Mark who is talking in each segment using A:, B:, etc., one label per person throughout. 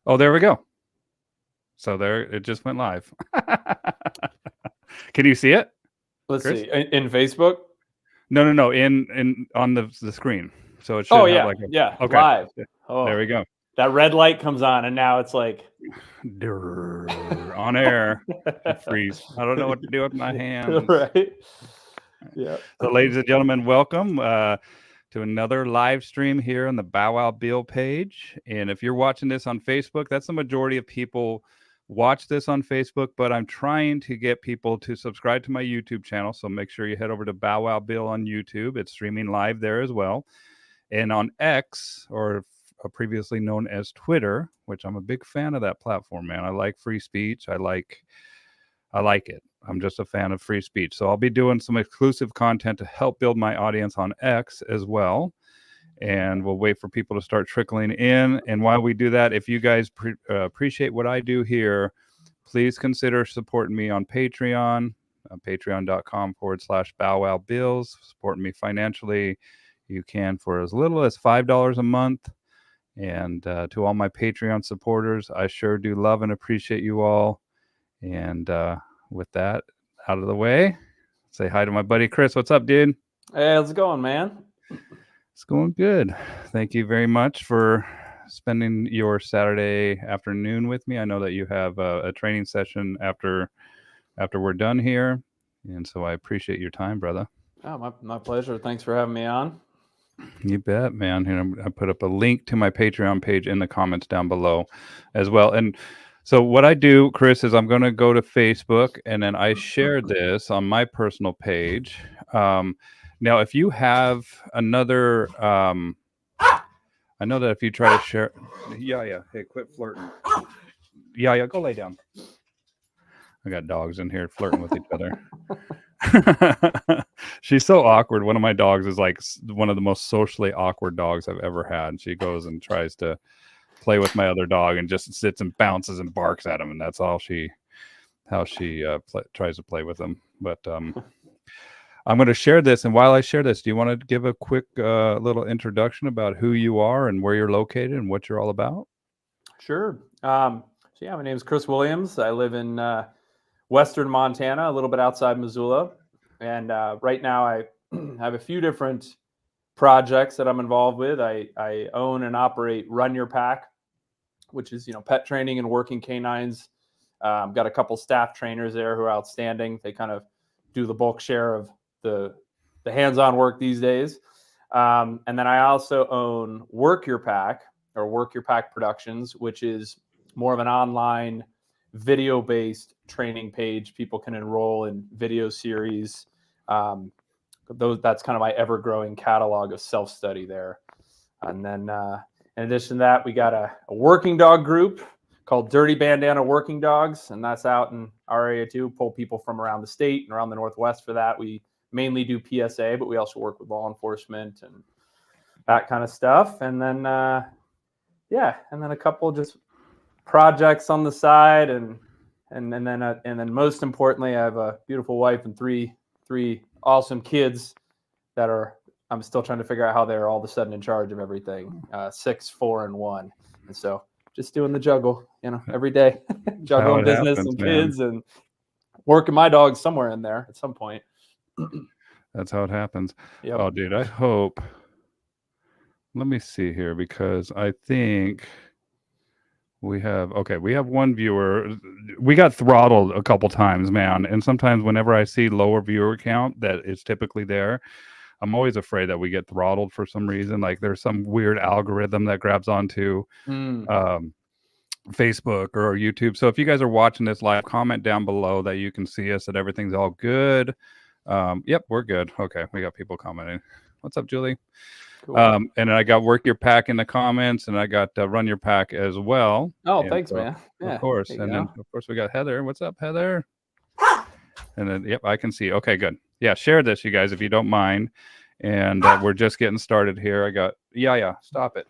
A: Oh, there we go. So there, it just went live. Can you see it?
B: Let's
A: Chris?
B: see. In Facebook?
A: No. In on the screen. So it should have like
B: okay.
A: Live.
B: Oh,
A: there we go.
B: That red light comes on, and now it's like
A: on air. Freeze. I don't know what to do with my hands.
B: Right. Yeah.
A: So, ladies and gentlemen, welcome to another live stream here on the Bow Wow Bill page. And if you're watching this on Facebook, that's the majority of people watch this on Facebook, but I'm trying to get people to subscribe to my YouTube channel. So make sure you head over to Bow Wow Bill on YouTube. It's streaming live there as well. And on X, or previously known as Twitter, which I'm a big fan of that platform, man. I like free speech. I like it. I'm just a fan of free speech. So I'll be doing some exclusive content to help build my audience on X as well. And we'll wait for people to start trickling in. And while we do that, if you guys appreciate what I do here, please consider supporting me on Patreon, patreon.com/bowwowbills. Supporting me financially. You can for as little as $5 a month. And to all my Patreon supporters, I sure do love and appreciate you all. And with that out of the way, say hi to my buddy Chris. What's up, dude?
B: Hey, how's it going, man?
A: It's going good. Thank you very much for spending your Saturday afternoon with me. I know that you have a training session after we're done here, and so I appreciate your time, brother.
B: Oh, my pleasure. Thanks for having me on.
A: You bet, man. And I put up a link to my Patreon page in the comments down below as well. And so what I do, Chris, is I'm going to go to Facebook, and then I share this on my personal page. Now, if you have another, I know that if you try to share, yeah, hey, quit flirting. Yeah, go lay down. I got dogs in here flirting with each other. She's so awkward. One of my dogs is like one of the most socially awkward dogs I've ever had. She goes and tries to play with my other dog and just sits and bounces and barks at him, and that's how she tries to play with him. But I'm going to share this, and while I share this, do you want to give a quick little introduction about who you are and where you're located and what you're all about?
B: Sure. So yeah, my name is Chris Williams. I live in Western Montana, a little bit outside Missoula, and right now I have a few different projects that I'm involved with. I own and operate Run Your Pack, which is pet training and working canines. Got a couple staff trainers there who are outstanding. They kind of do the bulk share of the hands-on work these days. And then I also own Work Your Pack, or Work Your Pack Productions, which is more of an online video-based training page. People can enroll in video series. That's kind of my ever-growing catalog of self-study there. And then in addition to that, we got a working dog group called Dirty Bandana Working Dogs, and that's out in our area too. Pull people from around the state and around the Northwest for that. We mainly do PSA, but we also work with law enforcement and that kind of stuff. And then and then a couple just projects on the side, and then most importantly, I have a beautiful wife and three awesome kids that I'm still trying to figure out how they're all of a sudden in charge of everything. 6, 4, and 1, and so just doing the juggle, every day, juggling business and kids and working my dogs somewhere in there at some point.
A: That's how it happens.
B: Yep.
A: Oh, dude, I hope. Let me see here, because I think we have one viewer. We got throttled a couple times, man. And sometimes whenever I see lower viewer count that is typically there, I'm always afraid that we get throttled for some reason. Like there's some weird algorithm that grabs onto Facebook or YouTube. So if you guys are watching this live, comment down below that you can see us, that everything's all good. Yep, we're good. Okay, we got people commenting. What's up, Julie? Cool. And I got Work Your Pack in the comments, and I got Run Your Pack as well.
B: Oh,
A: and
B: thanks, man. Yeah,
A: of course. And then, of course, we got Heather. What's up, Heather? And then, yep, I can see. Okay, good. Yeah, share this, you guys, if you don't mind. And we're just getting started here. I got, yeah, stop it.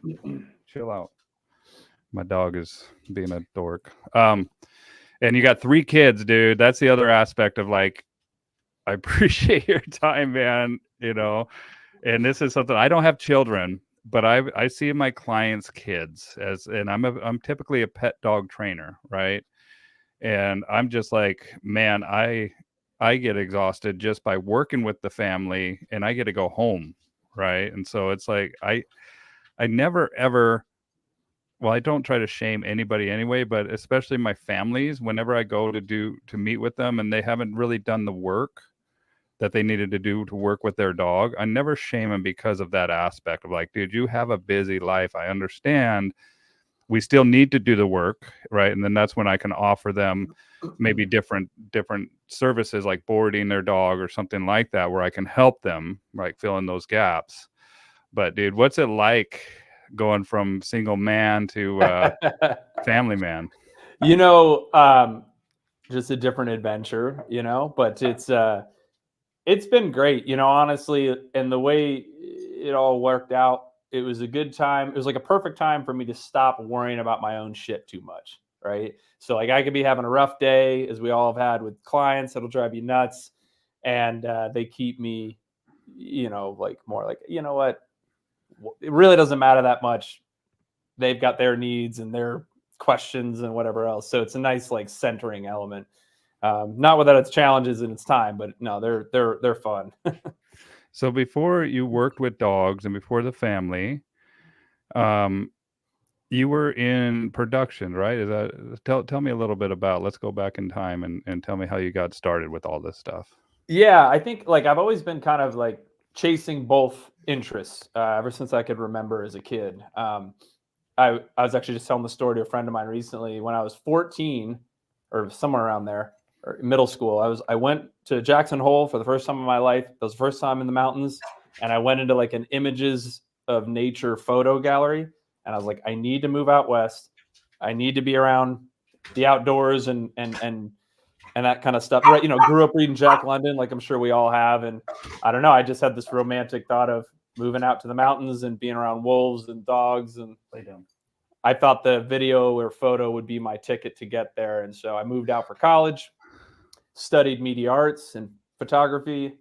A: Chill out. My dog is being a dork. And you got 3 kids, dude. That's the other aspect of, like, I appreciate your time, man, And this is something, I don't have children. but I see my clients' kids and I'm typically a pet dog trainer, right? And I'm just like, man, I get exhausted just by working with the family, and I get to go home, right? And so it's like I never ever, well, I don't try to shame anybody anyway, but especially my families, whenever I go to meet with them and they haven't really done the work that they needed to do to work with their dog, I never shame them because of that aspect of like, dude, you have a busy life. I understand. We still need to do the work, right? And then that's when I can offer them maybe different services like boarding their dog or something like that, where I can help them like fill in those gaps. But dude, what's it like going from single man to family man?
B: You know, just a different adventure, you know, but it's been great, you know, honestly, and the way it all worked out, it was a good time. It was like a perfect time for me to stop worrying about my own shit too much, right? So like I could be having a rough day, as we all have had with clients that'll drive you nuts, and they keep me, you know, like more like, you know what, it really doesn't matter that much. They've got their needs and their questions and whatever else. So it's a nice like centering element. Not without its challenges and its time, but no, they're fun.
A: So before you worked with dogs and before the family, um, you were in production, right? Is that tell me a little bit about, let's go back in time and tell me how you got started with all this stuff.
B: Yeah, I think like I've always been kind of like chasing both interests ever since I could remember as a kid. I was actually just telling the story to a friend of mine recently. When I was 14 or somewhere around there, or middle school, I went to Jackson Hole for the first time in my life. It was the first time in the mountains, and I went into like an images of nature photo gallery, and I was like, I need to move out west. I need to be around the outdoors and that kind of stuff. Right, you know, grew up reading Jack London, like I'm sure we all have, and I don't know, I just had this romantic thought of moving out to the mountains and being around wolves and dogs, and I thought the video or photo would be my ticket to get there. And so I moved out for college, studied media arts and photography,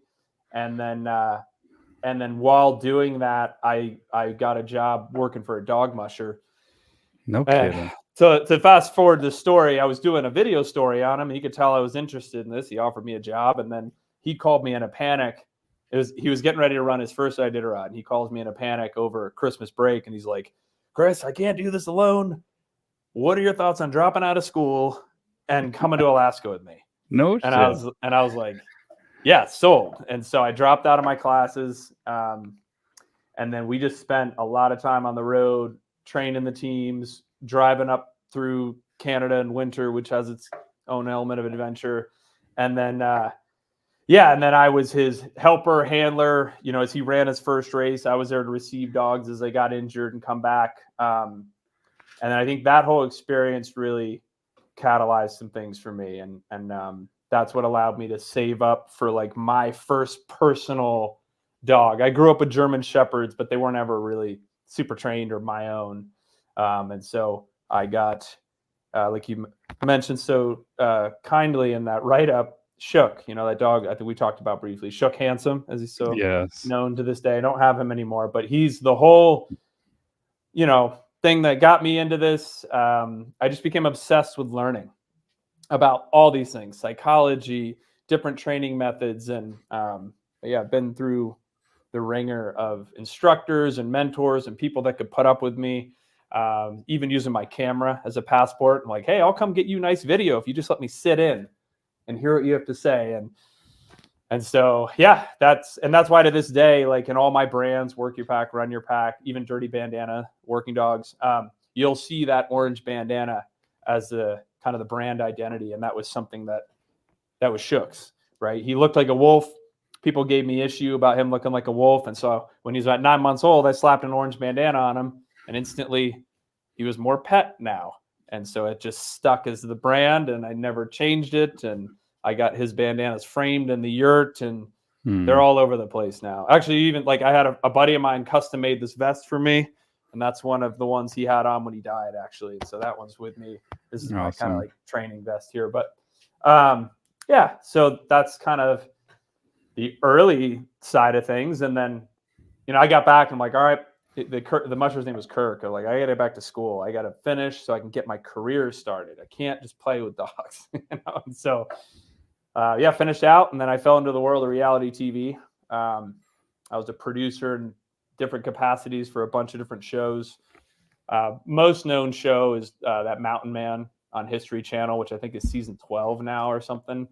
B: and then while doing that, I got a job working for a dog musher.
A: No
B: And
A: kidding.
B: to fast forward the story, I was doing a video story on him. He could tell I was interested in this. He offered me a job, and then he called me in a panic. He was getting ready to run his first Iditarod. He calls me in a panic over Christmas break, and he's like, Chris, I can't do this alone. What are your thoughts on dropping out of school and coming to Alaska with me?
A: No
B: And
A: shit.
B: I was like, yeah, sold. And so I dropped out of my classes. And then we just spent a lot of time on the road, training the teams, driving up through Canada in winter, which has its own element of adventure. And then, and then I was his helper, handler, you know, as he ran his first race. I was there to receive dogs as they got injured and come back. And then I think that whole experience really catalyzed some things for me. And that's what allowed me to save up for like my first personal dog. I grew up with German Shepherds, but they weren't ever really super trained or my own. And so I got, like you mentioned so kindly in that write-up, Schuck, you know, that dog I think we talked about briefly, Schuck Handsome, as he's so known to this day. I don't have him anymore, but he's the whole, you know, thing that got me into this. I just became obsessed with learning about all these things, psychology, different training methods. And I've been through the ringer of instructors and mentors and people that could put up with me, even using my camera as a passport. I'm like, hey, I'll come get you nice video if you just let me sit in and hear what you have to say. And so, yeah, that's why to this day, like in all my brands, Work Your Pack, Run Your Pack, even Dirty Bandana, Working Dogs, you'll see that orange bandana as the kind of the brand identity. And that was something that was Schuck's, right? He looked like a wolf. People gave me issue about him looking like a wolf. And so when he was about 9 months old, I slapped an orange bandana on him, and instantly he was more pet now. And so it just stuck as the brand, and I never changed it. And I got his bandanas framed in the yurt, and they're all over the place now. Actually, even like I had a buddy of mine custom made this vest for me, and that's one of the ones he had on when he died, actually. So that one's with me. This is my kind of like training vest here. But so that's kind of the early side of things. And then, you know, I got back and I'm like, all right, the musher's name was Kirk. I'm like, I got to get back to school. I got to finish so I can get my career started. I can't just play with dogs. And so, finished out, and then I fell into the world of reality TV. I was a producer in different capacities for a bunch of different shows. Most known show is that Mountain Man on History Channel, which I think is season 12 now or something.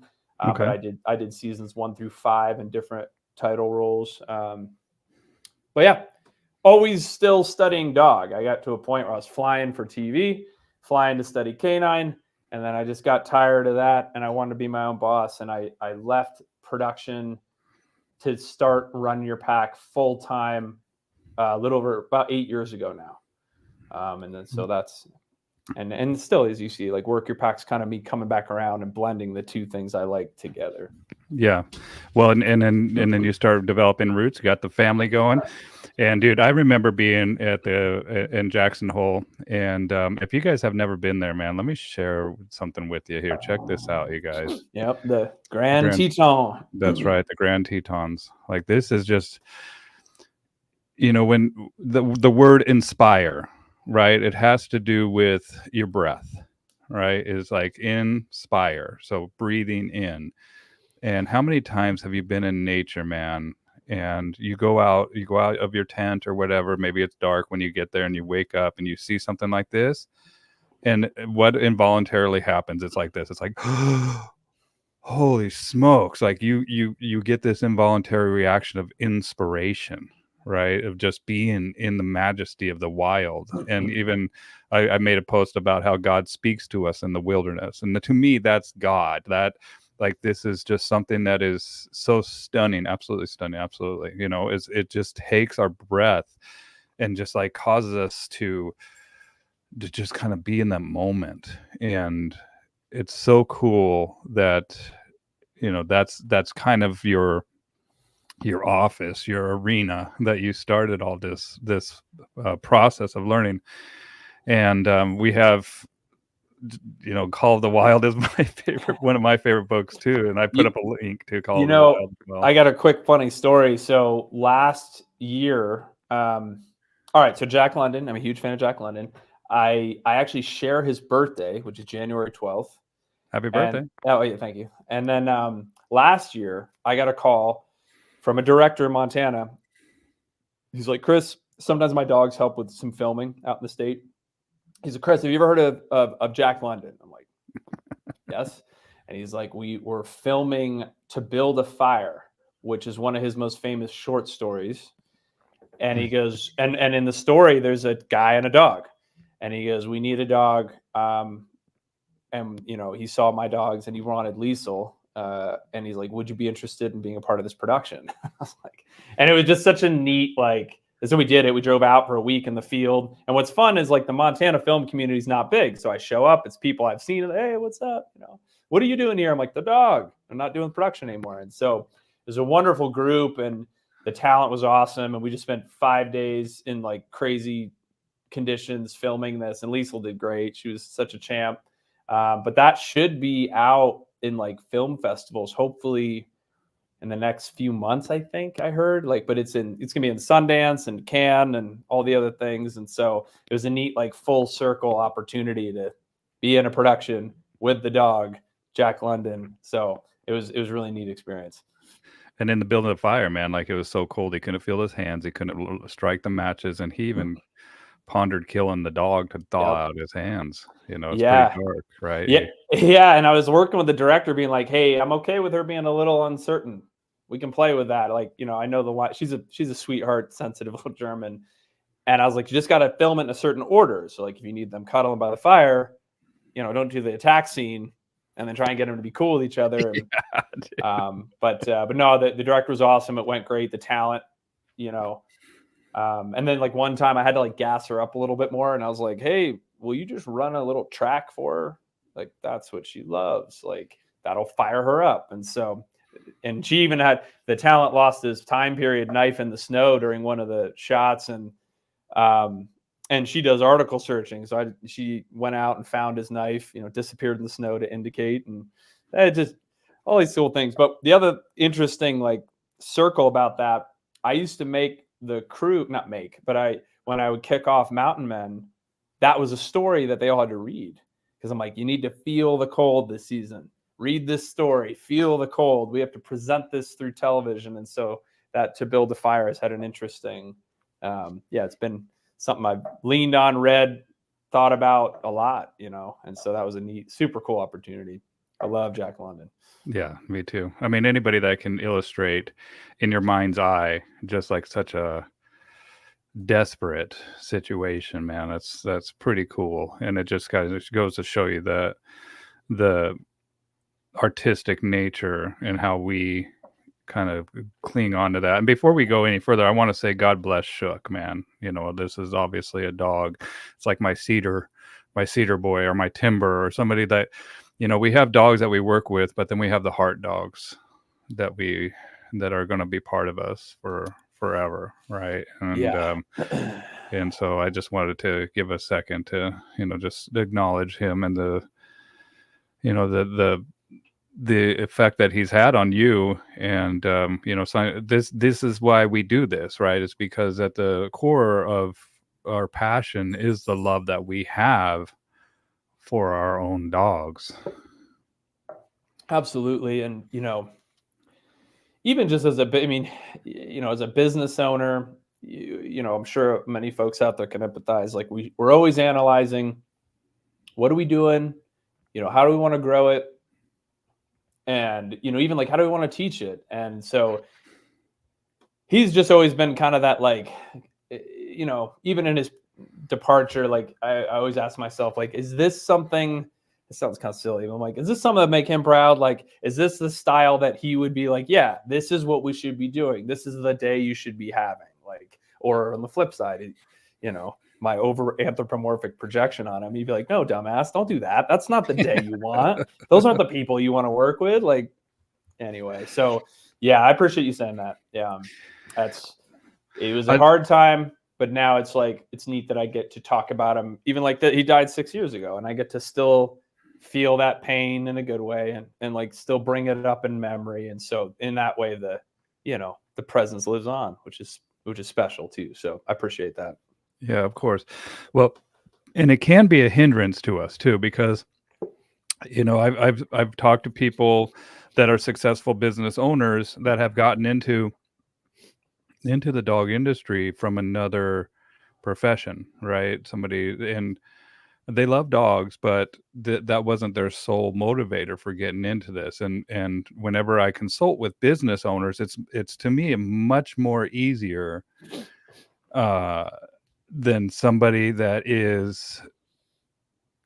A: Okay.
B: But I did seasons 1 through 5 in different title roles. But yeah, always still studying dog. I got to a point where I was flying for TV, flying to study canine, and then I just got tired of that, and I wanted to be my own boss, and I left production to start Run Your Pack full time a little over about 8 years ago now. And then so that's and still, as you see, like Work Your Pack's kind of me coming back around and blending the two things I like together.
A: Yeah. Well, and then you start developing roots, you got the family going. And dude, I remember being in Jackson Hole, and if you guys have never been there, man, let me share something with you here. Check this out, you guys.
B: Yep, the Grand Teton.
A: That's right, the Grand Tetons. Like, this is just, when the word inspire, right? It has to do with your breath, right? Is like inspire, so breathing in. And how many times have you been in nature, man? And you go out of your tent or whatever, maybe it's dark when you get there, and you wake up and you see something like this, and what involuntarily happens, it's like this, it's like, holy smokes, like you get this involuntary reaction of inspiration, right? Of just being in the majesty of the wild. And even I made a post about how God speaks to us in the wilderness, and to me, that's God. That, like, this is just something that is so stunning, absolutely stunning, absolutely. It just takes our breath and just like causes us to just kind of be in that moment. And it's so cool that, that's kind of your office, your arena, that you started all this process of learning. And we have, Call of the Wild is one of my favorite books too, and I put up a link to Call of the Wild as well.
B: I got a quick funny story. So last year, all right, so Jack London, I'm a huge fan of Jack London. I actually share his birthday, which is January 12th.
A: Happy birthday.
B: Oh yeah, thank you. And then last year I got a call from a director in Montana. He's like, Chris, sometimes my dogs help with some filming out in the state. He's like, Chris, have you ever heard of Jack London? I'm like, yes. And he's like, we were filming To Build a Fire, which is one of his most famous short stories. And he goes, and in the story, there's a guy and a dog. And he goes, we need a dog. And, he saw my dogs and he wanted Liesel. And he's like, would you be interested in being a part of this production? I was like, and it was just such a neat, like, so we did it. We drove out for a week in the field. And what's fun is, like, the Montana film community is not big. So I show up, it's people I've seen. Hey, what's up? What are you doing here? I'm like, the dog. I'm not doing production anymore. And so it was a wonderful group, and the talent was awesome. And we just spent 5 days in like crazy conditions filming this. And Liesel did great. She was such a champ. But that should be out in like film festivals, hopefully in the next few months, I think I heard, but it's gonna be in Sundance and Cannes and all the other things. And so it was a neat, like, full circle opportunity to be in a production with the dog, Jack London. So it was a really neat experience.
A: And in the building of fire, man, like, it was so cold. He couldn't feel his hands. He couldn't strike the matches. And he even pondered killing the dog to thaw out his hands. It's pretty dark, right?
B: Yeah. And I was working with the director being like, hey, I'm okay with her being a little uncertain. We can play with that. Like, I know she's a sweetheart, sensitive little German. And I was like, you just got to film it in a certain order. So, like, if you need them cuddling by the fire, don't do the attack scene and then try and get them to be cool with each other. But no, the director was awesome. It went great. The talent, and then, like, one time I had to, like, gas her up a little bit more. And I was like, hey, will you just run a little track for her? Like, that's what she loves. Like, that'll fire her up. And so, and she even had the talent lost his time period knife in the snow during one of the shots. And she does article searching. So she went out and found his knife, disappeared in the snow to indicate, and just all these cool things. But the other interesting, like, circle about that, I used to make the crew, not make, but when I would kick off Mountain Men, that was a story that they all had to read. Because I'm like, you need to feel the cold this season. Read this story, feel the cold. We have to present this through television. And so that To Build a Fire has had an interesting, it's been something I've leaned on, read, thought about a lot, and so that was a neat, super cool opportunity. I love Jack London.
A: Yeah, me too. I mean, anybody that can illustrate in your mind's eye just like such a desperate situation, man, that's pretty cool. And it just kind of goes to show you that the artistic nature and how we kind of cling on to that. And before we go any further, I want to say God bless Schuck, man. This is obviously a dog. It's like my cedar boy or my timber or somebody that, we have dogs that we work with, but then we have the heart dogs that are going to be part of us for forever, right? And and so I just wanted to give a second to just acknowledge him and the effect that he's had on you. And so this is why we do this, right? It's because at the core of our passion is the love that we have for our own dogs.
B: Absolutely. And even just as as a business owner, I'm sure many folks out there can empathize. Like we're always analyzing, what are we doing? How do we want to grow it? And, even like, how do we want to teach it? And so he's just always been kind of that, like, even in his departure, like I always ask myself, like, is this something, it sounds kind of silly, but I'm like, is this something that make him proud? Like, is this the style that he would be like, yeah, this is what we should be doing. This is the day you should be having, like, or on the flip side, my over anthropomorphic projection on him, he'd be like, no, dumbass, don't do that. That's not the day you want. Those aren't the people you want to work with. Like, anyway. So yeah, I appreciate you saying that. Yeah. It was a hard time, but now it's like, it's neat that I get to talk about him, even like that he died 6 years ago, and I get to still feel that pain in a good way and like still bring it up in memory. And so in that way, the presence lives on, which is special too. So I appreciate that.
A: Yeah, of course. Well, and it can be a hindrance to us too, because I've talked to people that are successful business owners that have gotten into the dog industry from another profession, right? Somebody, and they love dogs, but that wasn't their sole motivator for getting into this. And whenever I consult with business owners, it's to me much more easier than somebody that is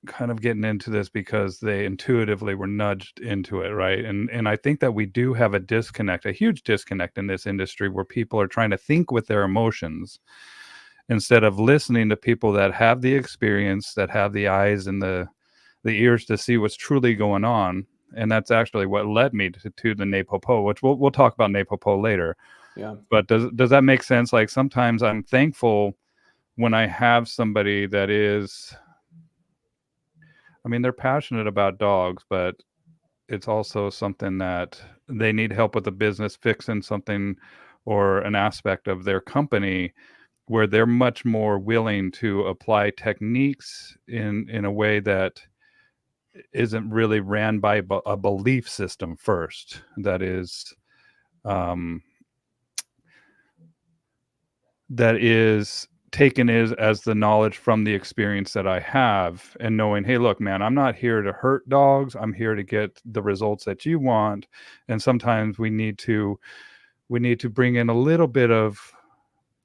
A: kind of getting into this because they intuitively were nudged into it, right? And I think that we do have a huge disconnect in this industry where people are trying to think with their emotions instead of listening to people that have the experience, that have the eyes and the ears to see what's truly going on. And that's actually what led me to the NePoPo, which we'll talk about NePoPo later.
B: Yeah.
A: But does that make sense? Like, sometimes I'm thankful when I have somebody that is, they're passionate about dogs, but it's also something that they need help with the business, fixing something or an aspect of their company, where they're much more willing to apply techniques in a way that isn't really ran by a belief system first. That is taken as the knowledge from the experience that I have, and knowing, hey, look, man, I'm not here to hurt dogs. I'm here to get the results that you want. And sometimes we need to bring in a little bit of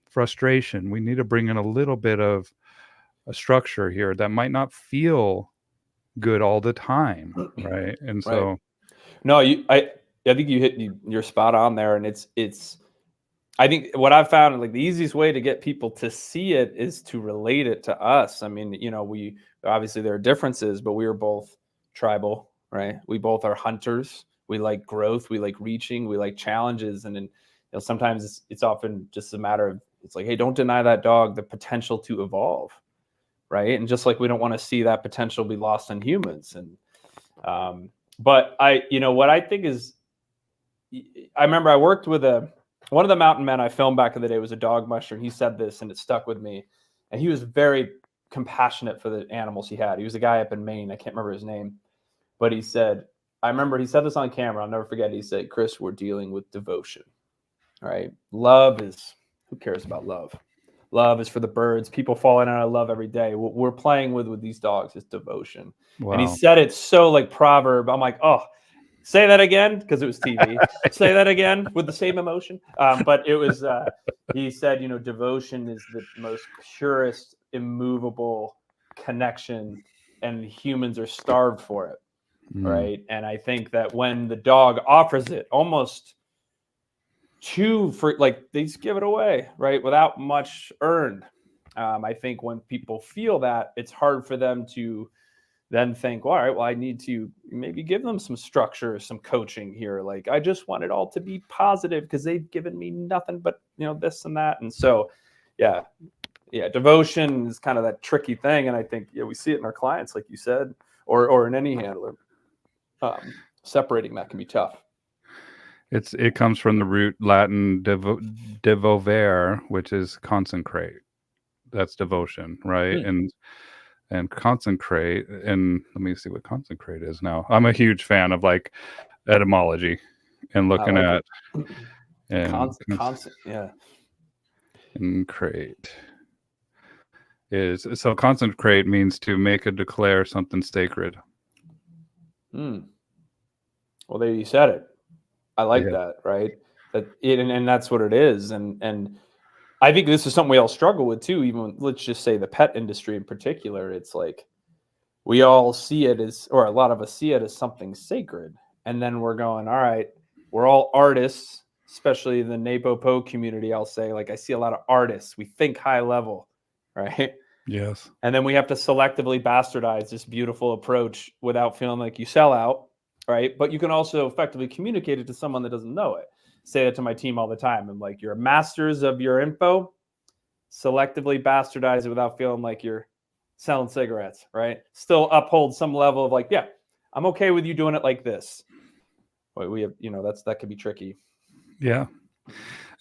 A: frustration. We need to bring in a little bit of a structure here that might not feel good all the time, right? And so,
B: right. No, I think you're spot on there, and it's. I think what I've found, like, the easiest way to get people to see it is to relate it to us. I mean, we obviously, there are differences, but we are both tribal, right? We both are hunters. We like growth. We like reaching. We like challenges. And then, sometimes it's often just a matter of, it's like, hey, don't deny that dog the potential to evolve, right? And just like we don't want to see that potential be lost on humans. And but what I think is, I remember I worked with one of the mountain men I filmed back in the day was a dog musher, and he said this, and it stuck with me. and he was very compassionate for the animals he had. He was a guy up in Maine. I can't remember his name, but he said, I remember he said this on camera. I'll never forget. He said, Chris, we're dealing with devotion, right? Love is, who cares about love? Love is for the birds. People falling out of love every day. What we're playing with these dogs is devotion.
A: Wow.
B: And he said it so like proverb. I'm like, oh, say that again, because it was TV. Say that again with the same emotion. But it was, he said, you know, devotion is the most purest, immovable connection, and humans are starved for it, right? And I think that when the dog offers it, almost they just give it away, right, without much earned. I think when people feel that, it's hard for them to then think, well, all right, well, I need to maybe give them some structure, some coaching here. Like, I just want it all to be positive because they've given me nothing but, you know, this and that. And so, yeah, devotion is kind of that tricky thing. And I think, we see it in our clients, like you said, or in any handler. Separating that can be tough.
A: It comes from the root Latin devovere, which is consecrate. That's devotion, right? And consecrate, and let me see what consecrate is now. I'm a huge fan of like etymology and looking at and crate is, so consecrate means to make or declare something sacred.
B: Well, there you said it. I like that, right? And that's what it is. And I think this is something we all struggle with too. Even let's just say the pet industry in particular. It's like we all see it as, or a lot of us see it as something sacred, and then we're going, all right, we're all artists, especially the NePoPo community. I'll say, like, I see a lot of artists. We think high level, right?
A: Yes.
B: And then we have to selectively bastardize this beautiful approach without feeling like you sell out. Right. But you can also effectively communicate it to someone that doesn't know it. Say that to my team all the time. I'm like, you're masters of your info. Selectively bastardize it without feeling like you're selling cigarettes. Right. Still uphold some level of like, yeah, I'm okay with you doing it like this. But we have, that could be tricky.
A: Yeah.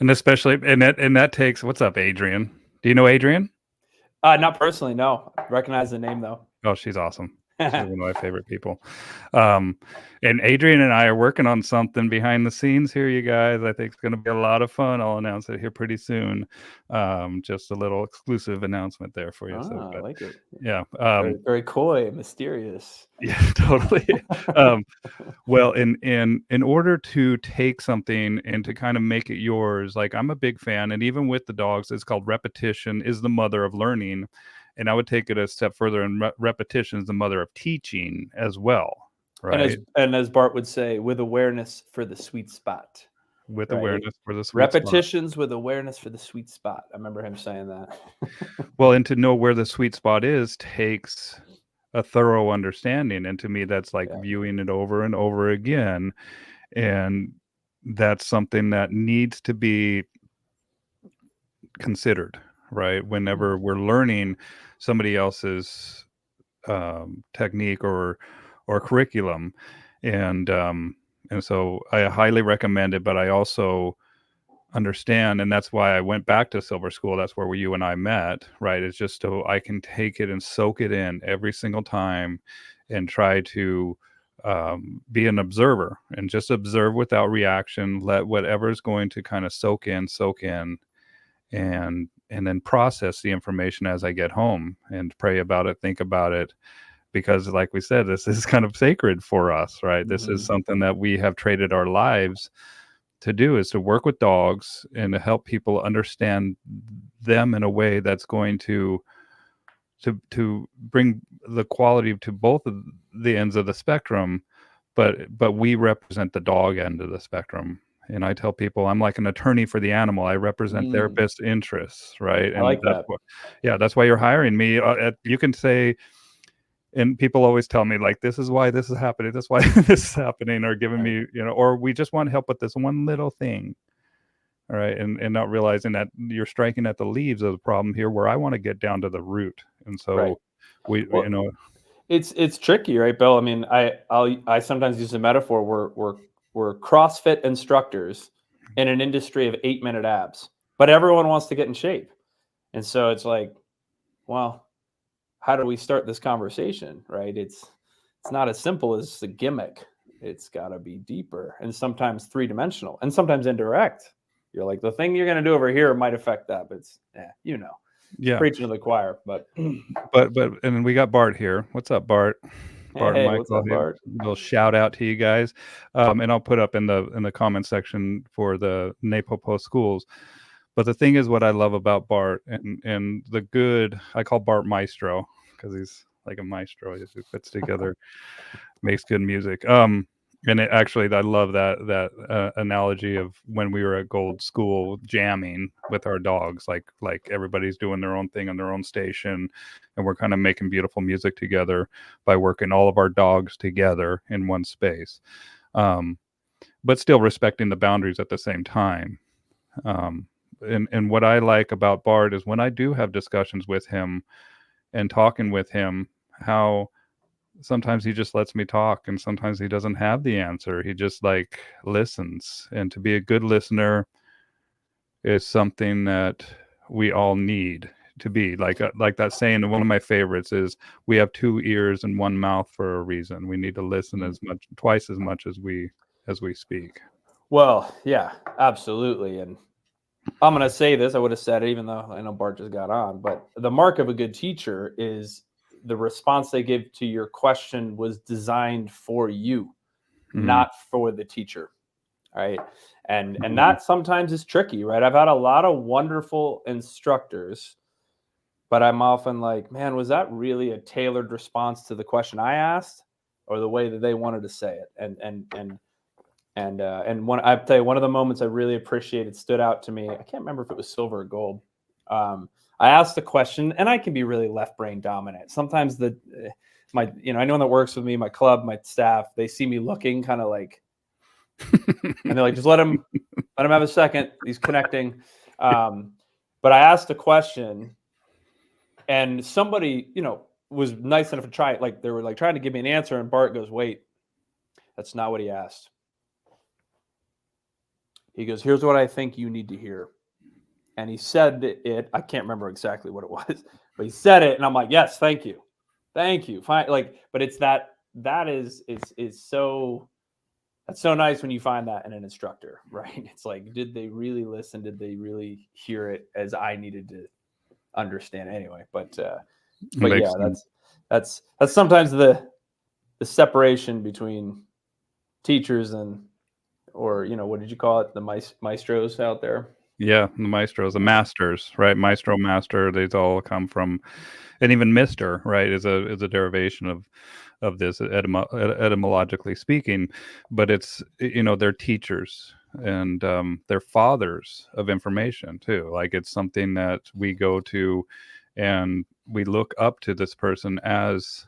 A: And especially, and that takes, what's up, Adrian? Do you know Adrian?
B: Not personally, no. I recognize the name though.
A: Oh, she's awesome. She's one of my favorite people. And Adrian and I are working on something behind the scenes here, you guys. I think it's going to be a lot of fun. I'll announce it here pretty soon. Just a little exclusive announcement there for you.
B: I like it.
A: Yeah.
B: Very, very coy, mysterious.
A: Yeah, totally. Well, in order to take something and to kind of make it yours, like, I'm a big fan, and even with the dogs, it's called repetition is the mother of learning. And I would take it a step further, and repetition is the mother of teaching as well, right?
B: And as Bart would say, with awareness for the sweet spot.
A: With awareness for the sweet spot.
B: Repetitions with awareness for the sweet spot. I remember him saying that.
A: Well, and to know where the sweet spot is takes a thorough understanding. And to me, that's like viewing it over and over again. And that's something that needs to be considered, right? Whenever we're learning somebody else's technique or curriculum. And so I highly recommend it, but I also understand, and that's why I went back to Silver School. That's where you and I met, right? It's just so I can take it and soak it in every single time and try to be an observer and just observe without reaction. Let whatever's going to kind of soak in, and then process the information as I get home and pray about it, think about it. Because like we said, this is kind of sacred for us, right? Mm-hmm. This is something that we have traded our lives to do, is to work with dogs and to help people understand them in a way that's going to bring the quality to both of the ends of the spectrum, but we represent the dog end of the spectrum. And I tell people I'm like an attorney for the animal. I represent their best interests, right? And
B: I like that.
A: That's why you're hiring me. You can say, and people always tell me, like, this is why this is happening. That's why this is happening, or giving me, or we just want help with this one little thing. All right. And not realizing that you're striking at the leaves of the problem here, where I want to get down to the root. And so
B: it's tricky, right, Bill? I mean, I sometimes use a metaphor. We're CrossFit instructors in an industry of 8-minute abs, but everyone wants to get in shape. And so it's like, well, how do we start this conversation? Right? It's not as simple as a gimmick. It's got to be deeper and sometimes three-dimensional and sometimes indirect. You're like, the thing you're going to do over here might affect that, but it's, it's
A: Yeah.
B: preaching to the choir. But
A: and we got Bart here. What's up, Bart? Bart and
B: hey, what's
A: Michael
B: up,
A: here.
B: Bart?
A: A little shout out to you guys. And I'll put up in the comment section for the NePoPo schools. But the thing is, what I love about Bart and the good, I call Bart Maestro because he's like a maestro who puts together, makes good music. And it actually, I love that analogy of when we were at Gold School jamming with our dogs, like everybody's doing their own thing on their own station, and we're kind of making beautiful music together by working all of our dogs together in one space, but still respecting the boundaries at the same time. And what I like about Bart is when I do have discussions with him and talking with him, how sometimes he just lets me talk and sometimes he doesn't have the answer. He just like listens. And to be a good listener is something that we all need to be. Like that saying, one of my favorites is, we have two ears and one mouth for a reason. We need to listen twice as much as we speak.
B: Well, yeah, absolutely. And I'm going to say this, I would have said it even though I know Bart just got on, but the mark of a good teacher is the response they give to your question was designed for you, not for the teacher. Right. And that sometimes is tricky, right? I've had a lot of wonderful instructors, but I'm often like, man, was that really a tailored response to the question I asked or the way that they wanted to say it? And one, I tell you, one of the moments I really appreciated stood out to me. I can't remember if it was silver or gold. I asked the question, and I can be really left brain dominant. Sometimes anyone that works with me, my club, my staff, they see me looking kind of like, and they're like, just let him have a second. He's connecting. But I asked a question, and somebody, was nice enough to try it. Like they were like trying to give me an answer, and Bart goes, "Wait, that's not what he asked." He goes, "Here's what I think you need to hear." And he said it. I can't remember exactly what it was, but he said it, and I'm like, "Yes, thank you, fine." Like, but it's that is so. That's so nice when you find that in an instructor, right? It's like, did they really listen? Did they really hear it as I needed to understand anyway? But yeah, that's sometimes the separation between teachers or what did you call it? The maestros out there.
A: Yeah, the maestros, the masters, right? Maestro, master, these all come from, and even mister, right, is a derivation of this etymologically speaking. But it's, they're teachers and they're fathers of information too. Like, it's something that we go to and we look up to this person as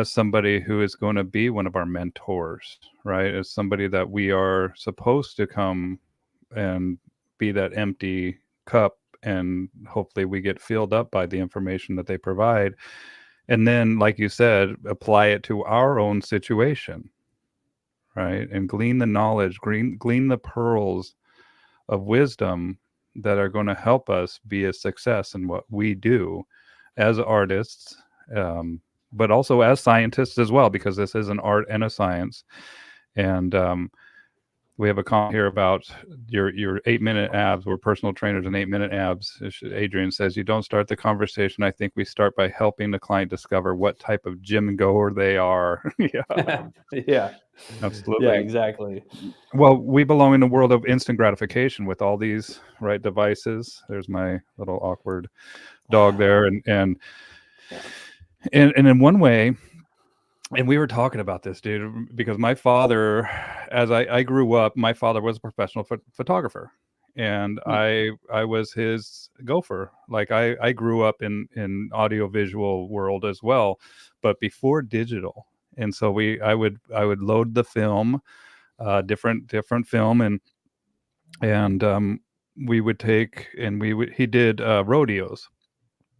A: somebody who is going to be one of our mentors, right? As somebody that we are supposed to come and be that empty cup, and hopefully we get filled up by the information that they provide, and then, like you said, apply it to our own situation, right? And glean the knowledge, glean the pearls of wisdom that are going to help us be a success in what we do as artists, but also as scientists as well, because this is an art and a science. And we have a comment here about your 8-minute abs. We're personal trainers in 8-minute abs. Adrian says, you don't start the conversation. I think we start by helping the client discover what type of gym goer they are. Yeah.
B: Yeah.
A: Absolutely.
B: Yeah, exactly.
A: Well, we belong in a world of instant gratification with all these devices. There's my little awkward dog there. And in one way, and we were talking about this, dude, because my father, as I grew up, my father was a professional photographer, and I was his gopher. Like, I grew up in audio visual world as well, but before digital. And so I would load the film, different film, and we would take, and he did rodeos.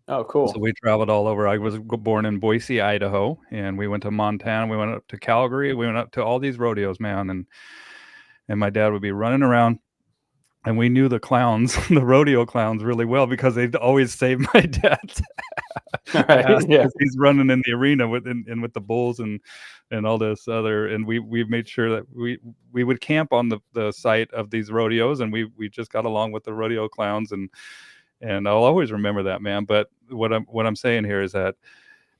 B: Oh, cool.
A: So we traveled all over. I was born in Boise, Idaho, and we went to Montana. We went up to Calgary. We went up to all these rodeos, man. And my dad would be running around and we knew the clowns, the rodeo clowns, really well because they'd always save my dad's
B: Right.
A: ass
B: Yeah.
A: because he's running in the arena with with the bulls and all this other. And we made sure that we would camp on the site of these rodeos, and we just got along with the rodeo clowns, and I'll always remember that, man. But what I'm saying here is that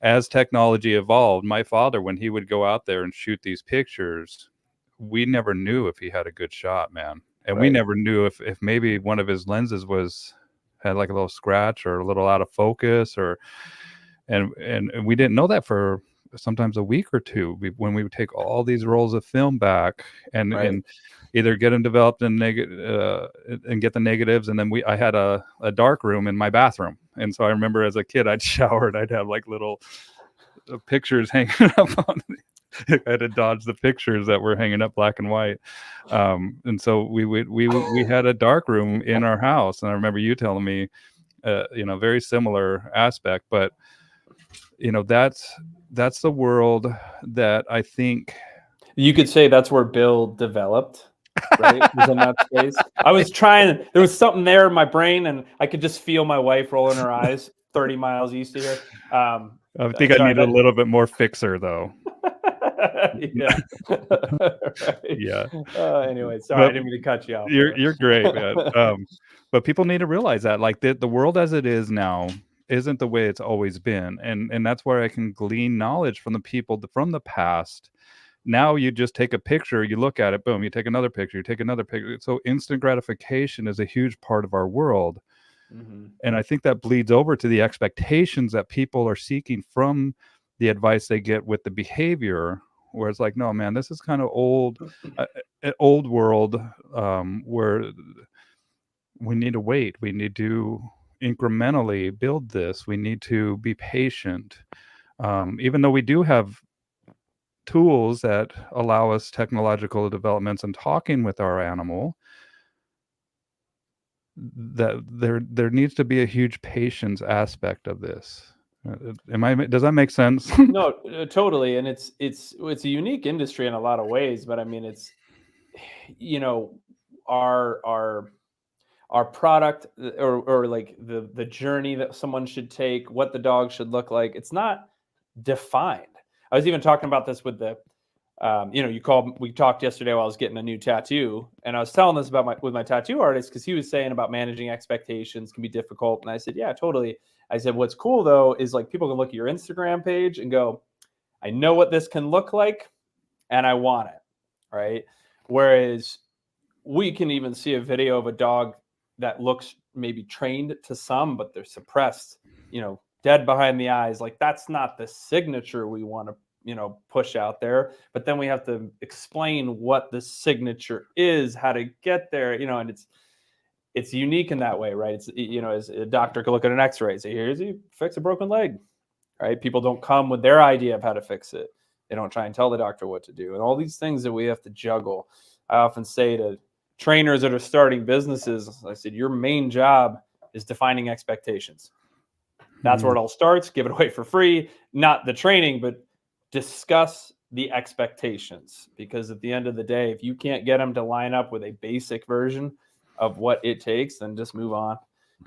A: as technology evolved, my father, when he would go out there and shoot these pictures, we never knew if he had a good shot, man. And we
B: Right.
A: never knew if maybe one of his lenses had like a little scratch or a little out of focus, or and we didn't know that for sometimes a week or two when we would take all these rolls of film back
B: Right.
A: and either get them developed and get the negatives. And then I had a dark room in my bathroom, and so I remember as a kid I'd shower and I'd have like little pictures hanging up on me. I had to dodge the pictures that were hanging up black and white. And so we had a dark room in our house, and I remember you telling me very similar aspect. But that's the world that I think
B: you could say that's where Bill developed, right? Was in that space. I was trying, there was something there in my brain, and I could just feel my wife rolling her eyes 30 miles east of here.
A: I think I need a little bit more fixer, though.
B: Yeah. Right.
A: Yeah.
B: Anyway, sorry, I didn't mean to cut you off.
A: You're great, man. But people need to realize that, like, the world as it is now isn't the way it's always been, and that's where I can glean knowledge from the people from the past. Now you just take a picture, you look at it, boom, you take another picture, you take another picture. So instant gratification is a huge part of our world.
B: Mm-hmm.
A: And I think that bleeds over to the expectations that people are seeking from the advice they get with the behavior, where it's like, no, man, this is kind of old world, where we need to wait. We need to incrementally build this. We need to be patient. Even though we do have tools that allow us technological developments and talking with our animal, that there needs to be a huge patience aspect of this. Does that make sense?
B: No, totally. And it's a unique industry in a lot of ways, but I mean, it's, our product, or like the journey that someone should take, what the dog should look like, it's not defined. I was even talking about this with the, we talked yesterday while I was getting a new tattoo, and I was telling this about with my tattoo artist, because he was saying about managing expectations can be difficult. And I said, yeah, totally. I said, what's cool though, is like people can look at your Instagram page and go, I know what this can look like and I want it. Right. Whereas we can even see a video of a dog that looks maybe trained to some, but they're suppressed, dead behind the eyes. Like, that's not the signature we want to, push out there. But then we have to explain what the signature is, how to get there, and it's unique in that way, right? It's, as a doctor could look at an x-ray, say, here's you fix a broken leg, right? People don't come with their idea of how to fix it. They don't try and tell the doctor what to do. And all these things that we have to juggle. I often say to trainers that are starting businesses, I said, your main job is defining expectations. That's where it all starts. Give it away for free. Not the training, but discuss the expectations. Because at the end of the day, if you can't get them to line up with a basic version of what it takes, then just move on.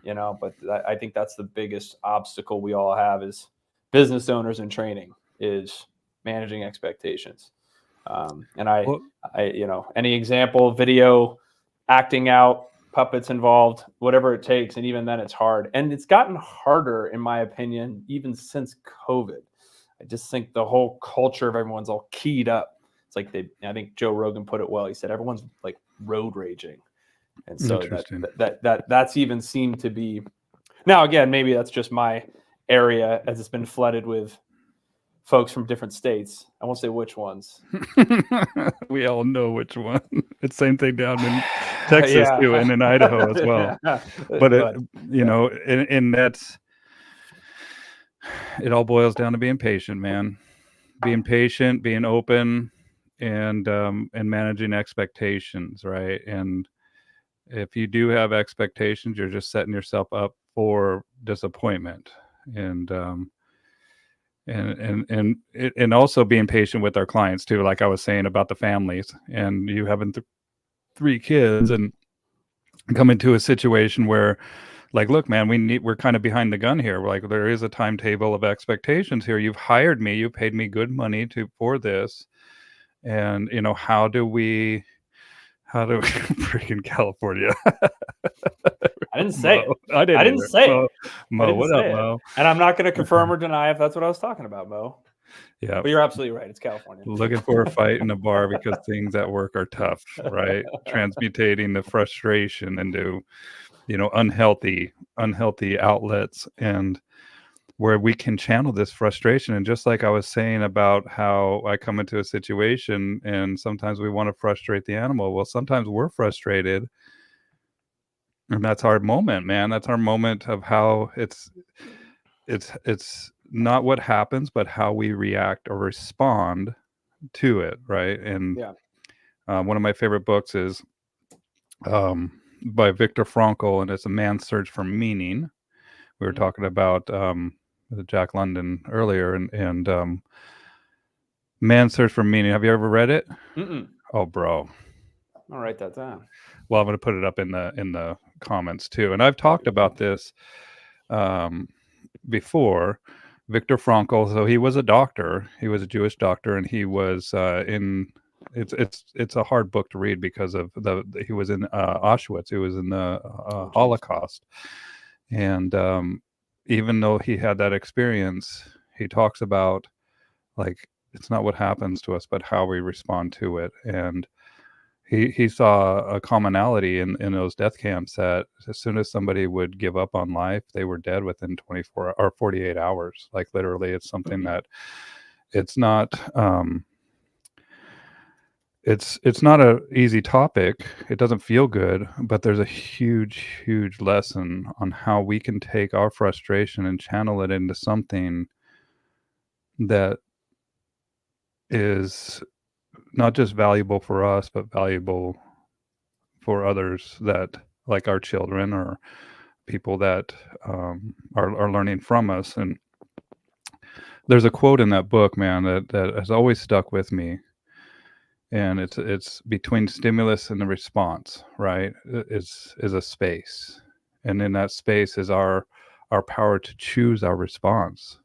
B: But I think that's the biggest obstacle we all have as business owners in training, is managing expectations. And any example, video, acting out, puppets involved, whatever it takes. And even then it's hard. And it's gotten harder, in my opinion, even since COVID. I just think the whole culture of everyone's all keyed up. It's like I think Joe Rogan put it well. He said, everyone's like road raging. And so that's even seemed to be, now again, maybe that's just my area, as it's been flooded with folks from different states. I won't say which ones.
A: We all know which one. It's the same thing down in Texas too, and in Idaho as well. But and that's, it all boils down to being patient, man. Being patient, being open, and managing expectations, right? And if you do have expectations, you're just setting yourself up for disappointment. And also being patient with our clients too, like I was saying about the families, and you having 3 kids, and come into a situation where, like, look, man, we're kind of behind the gun here. We're like, there is a timetable of expectations here. You've hired me, you paid me good money for this. And, how do we freaking California?
B: I didn't say
A: Mo.
B: it.
A: I didn't
B: I didn't
A: either.
B: say
A: Mo,
B: it. I
A: Mo,
B: didn't
A: what up,
B: say it.
A: Mo?
B: And I'm not going to confirm or deny if that's what I was talking about, Mo.
A: Yeah.
B: But you're absolutely right. It's California.
A: Looking for a fight in a bar because things at work are tough, right? Transmutating the frustration into, unhealthy outlets, and where we can channel this frustration. And just like I was saying about how I come into a situation and sometimes we want to frustrate the animal. Well, sometimes we're frustrated, and that's our moment, man. That's our moment of how it's not what happens, but how we react or respond to it, right? And
B: Yeah.
A: one of my favorite books is by Viktor Frankl, and it's A Man's Search for Meaning. We were talking about Jack London earlier, and Man's Search for Meaning. Have you ever read it?
B: Mm-mm.
A: Oh, bro.
B: I'll write that down.
A: Well, I'm going to put it up in the comments too. And I've talked about this before. Viktor Frankl. So he was a doctor. He was a Jewish doctor, and he was in. It's a hard book to read because of he was in Auschwitz. He was in the Holocaust, and even though he had that experience, he talks about, like, it's not what happens to us, but how we respond to it. And he saw a commonality in those death camps, that as soon as somebody would give up on life, they were dead within 24 or 48 hours. Like, literally, it's something that it's not it's not a easy topic. It doesn't feel good, but there's a huge lesson on how we can take our frustration and channel it into something that is not just valuable for us, but valuable for others, that, like, our children or people that are learning from us. And there's a quote in that book, man, that has always stuck with me. And it's between stimulus and the response, right? Is a space, and in that space is our power to choose our response.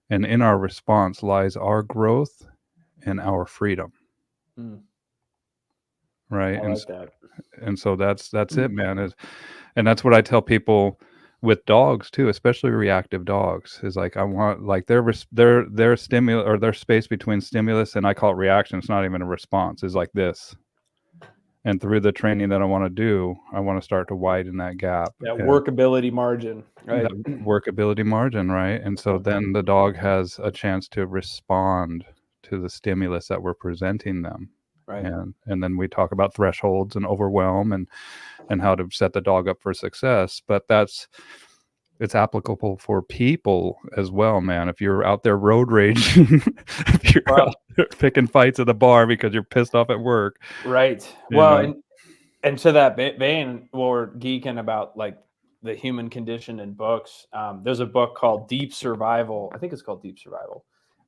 A: And in our response lies our growth and our freedom. Right.
B: I like that.
A: And so that's it, man. And that's what I tell people with dogs too, especially reactive dogs, is like, I want, like, their stimulus, or their space between stimulus and, I call it reaction, it's not even a response, is like this. And through the training that I want to do, I want to start to widen that gap.
B: That workability margin, right?
A: That workability margin, right? And so then the dog has a chance to respond to the stimulus that we're presenting them.
B: Right.
A: And then we talk about thresholds and overwhelm and how to set the dog up for success. But it's applicable for people as well, man. If you're out there road raging, if you're out there picking fights at the bar because you're pissed off at work.
B: Right. Well, and to that vein, we're geeking about, like, the human condition in books. There's a book called Deep Survival. I think it's called Deep Survival.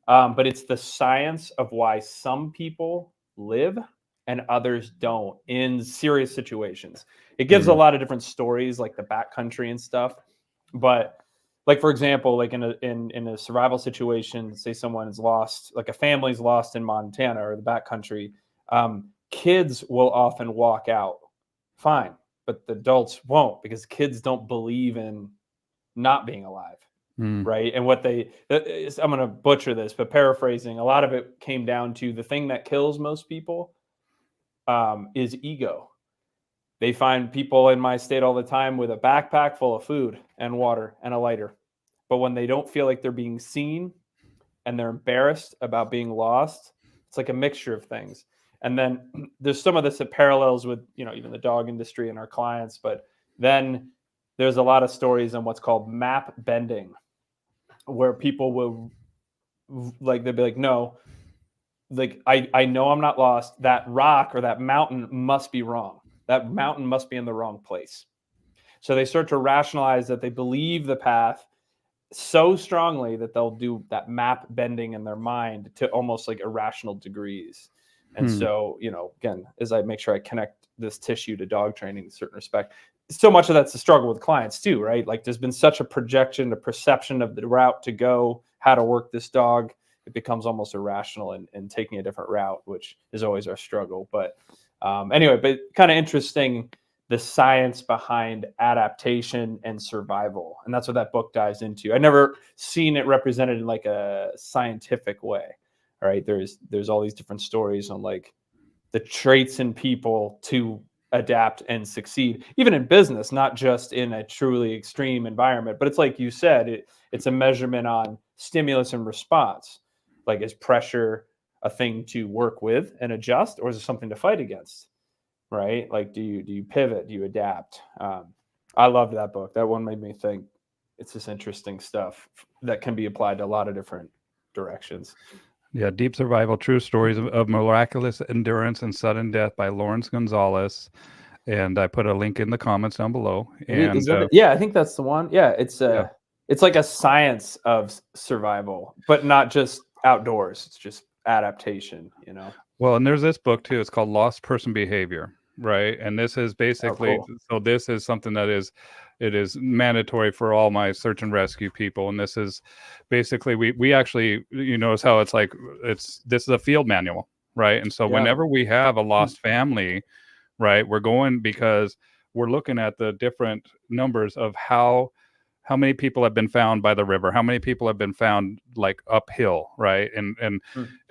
B: But it's the science of why some people live and others don't in serious situations. It gives a lot of different stories, like the backcountry and stuff. But, like, for example, like in a survival situation, say someone is lost, like a family's lost in Montana or the backcountry, kids will often walk out fine, but the adults won't, because kids don't believe in not being alive. Right. And what I'm going to butcher this, but paraphrasing, a lot of it came down to the thing that kills most people is ego. They find people in my state all the time with a backpack full of food and water and a lighter. But when they don't feel like they're being seen and they're embarrassed about being lost, it's like a mixture of things. And then there's some of this that parallels with, even the dog industry and our clients. But then there's a lot of stories on what's called map bending, where people will, like, they'll be like, no, like, I know I'm not lost. That rock or that mountain must be wrong. That mountain must be in the wrong place. So they start to rationalize that they believe the path so strongly that they'll do that map bending in their mind to almost like irrational degrees. And so, again, as I make sure I connect this tissue to dog training in a certain respect. So much of that's the struggle with clients too, right? Like there's been such a projection, a perception of the route to go, how to work this dog. It becomes almost irrational and taking a different route, which is always our struggle. But anyway, but kind of interesting, the science behind adaptation and survival. And that's what that book dives into. I've never seen it represented in like a scientific way. All right. There's all these different stories on like the traits in people to adapt and succeed, even in business, not just in a truly extreme environment. But it's like you said, it's a measurement on stimulus and response. Like, is pressure a thing to work with and adjust, or is it something to fight against? Right? Like, do you pivot? Do you adapt? I loved that book. That one made me think. It's just interesting stuff that can be applied to a lot of different directions.
A: Yeah, Deep Survival: True Stories of Miraculous Endurance and Sudden Death by Lawrence Gonzalez. And I put a link in the comments down below. And
B: yeah, I think that's the one. Yeah, it's like a science of survival, but not just outdoors. It's just adaptation, you know.
A: Well, and there's this book too. It's called Lost Person Behavior, right? And this is basically so this is something that is mandatory for all my search and rescue people. And this is basically we actually, you notice how it's like this is a field manual, right? And so whenever we have a lost family, right, we're going because we're looking at the different numbers of how many people have been found by the river, how many people have been found like uphill, right? And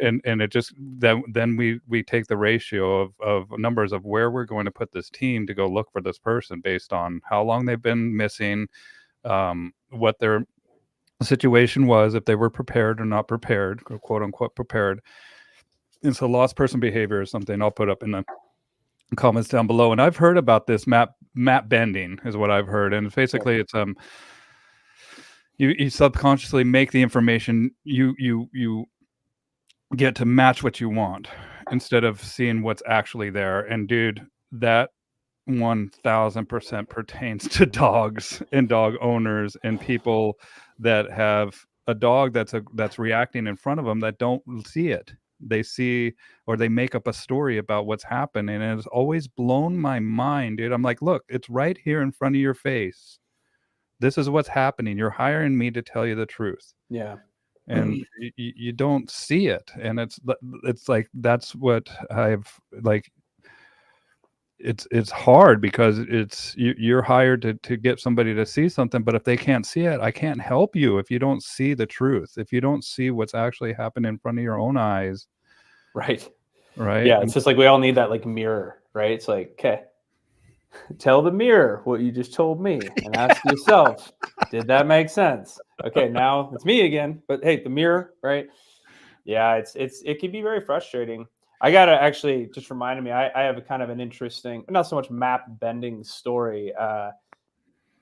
A: it just then we take the ratio of numbers of where we're going to put this team to go look for this person based on how long they've been missing, what their situation was, if they were prepared or not prepared, quote unquote prepared. And so lost person behavior is something I'll put up in the comments down below. And I've heard about this map bending is what I've heard. And basically it's you subconsciously make the information you get to match what you want instead of seeing what's actually there. And dude, that 1000% pertains to dogs and dog owners and people that have a dog that's reacting in front of them that don't see it. They see, or they make up a story about what's happening. And it's always blown my mind, dude. I'm like, look, it's right here in front of your face. This is what's happening. You're hiring me to tell you the truth.
B: Yeah.
A: And you don't see it. And it's like, that's what I've like, it's hard because you're hired to get somebody to see something, but if they can't see it, I can't help you if you don't see the truth, if you don't see what's actually happening in front of your own eyes.
B: Right.
A: Yeah.
B: It's just like we all need that like mirror, right? It's like, okay, tell the mirror what you just told me and ask yourself, did that make sense? Okay, now it's me again. But hey, the mirror, right? Yeah, it can be very frustrating. I gotta actually just reminded me, I have a kind of an interesting, not so much map bending story.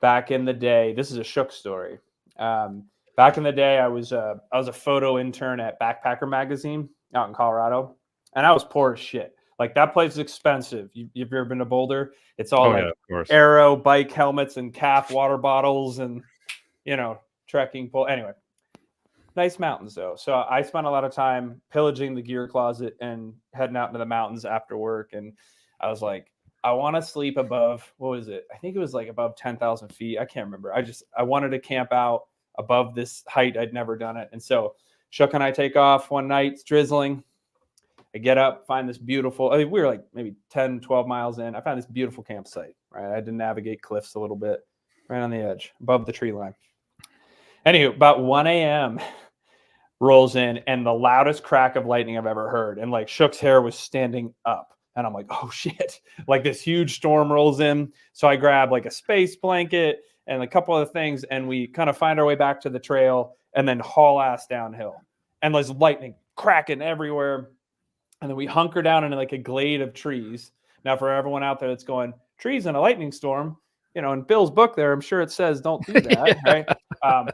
B: Back in the day, this is a Schuck story. Back in the day, I was a photo intern at Backpacker magazine out in Colorado, and I was poor as shit. Like that place is expensive. You've ever been to Boulder? It's all Aero bike helmets and calf water bottles and, trekking pole. Anyway, nice mountains though. So I spent a lot of time pillaging the gear closet and heading out into the mountains after work. And I was like, I want to sleep above, what was it? I think it was like above 10,000 feet. I can't remember. I wanted to camp out above this height. I'd never done it. And so Schuck and I take off one night, it's drizzling. I get up, find this beautiful, we were like maybe 10, 12 miles in. I found this beautiful campsite, right? I had to navigate cliffs a little bit, right on the edge, above the tree line. Anywho, about 1 a.m. rolls in and the loudest crack of lightning I've ever heard. And like Schuck's hair was standing up. And I'm like, oh shit, like this huge storm rolls in. So I grab like a space blanket and a couple other things. And we kind of find our way back to the trail and then haul ass downhill. And there's lightning cracking everywhere. And then we hunker down into like a glade of trees. Now, for everyone out there that's going, trees in a lightning storm, in Bill's book there, I'm sure it says don't do that, right?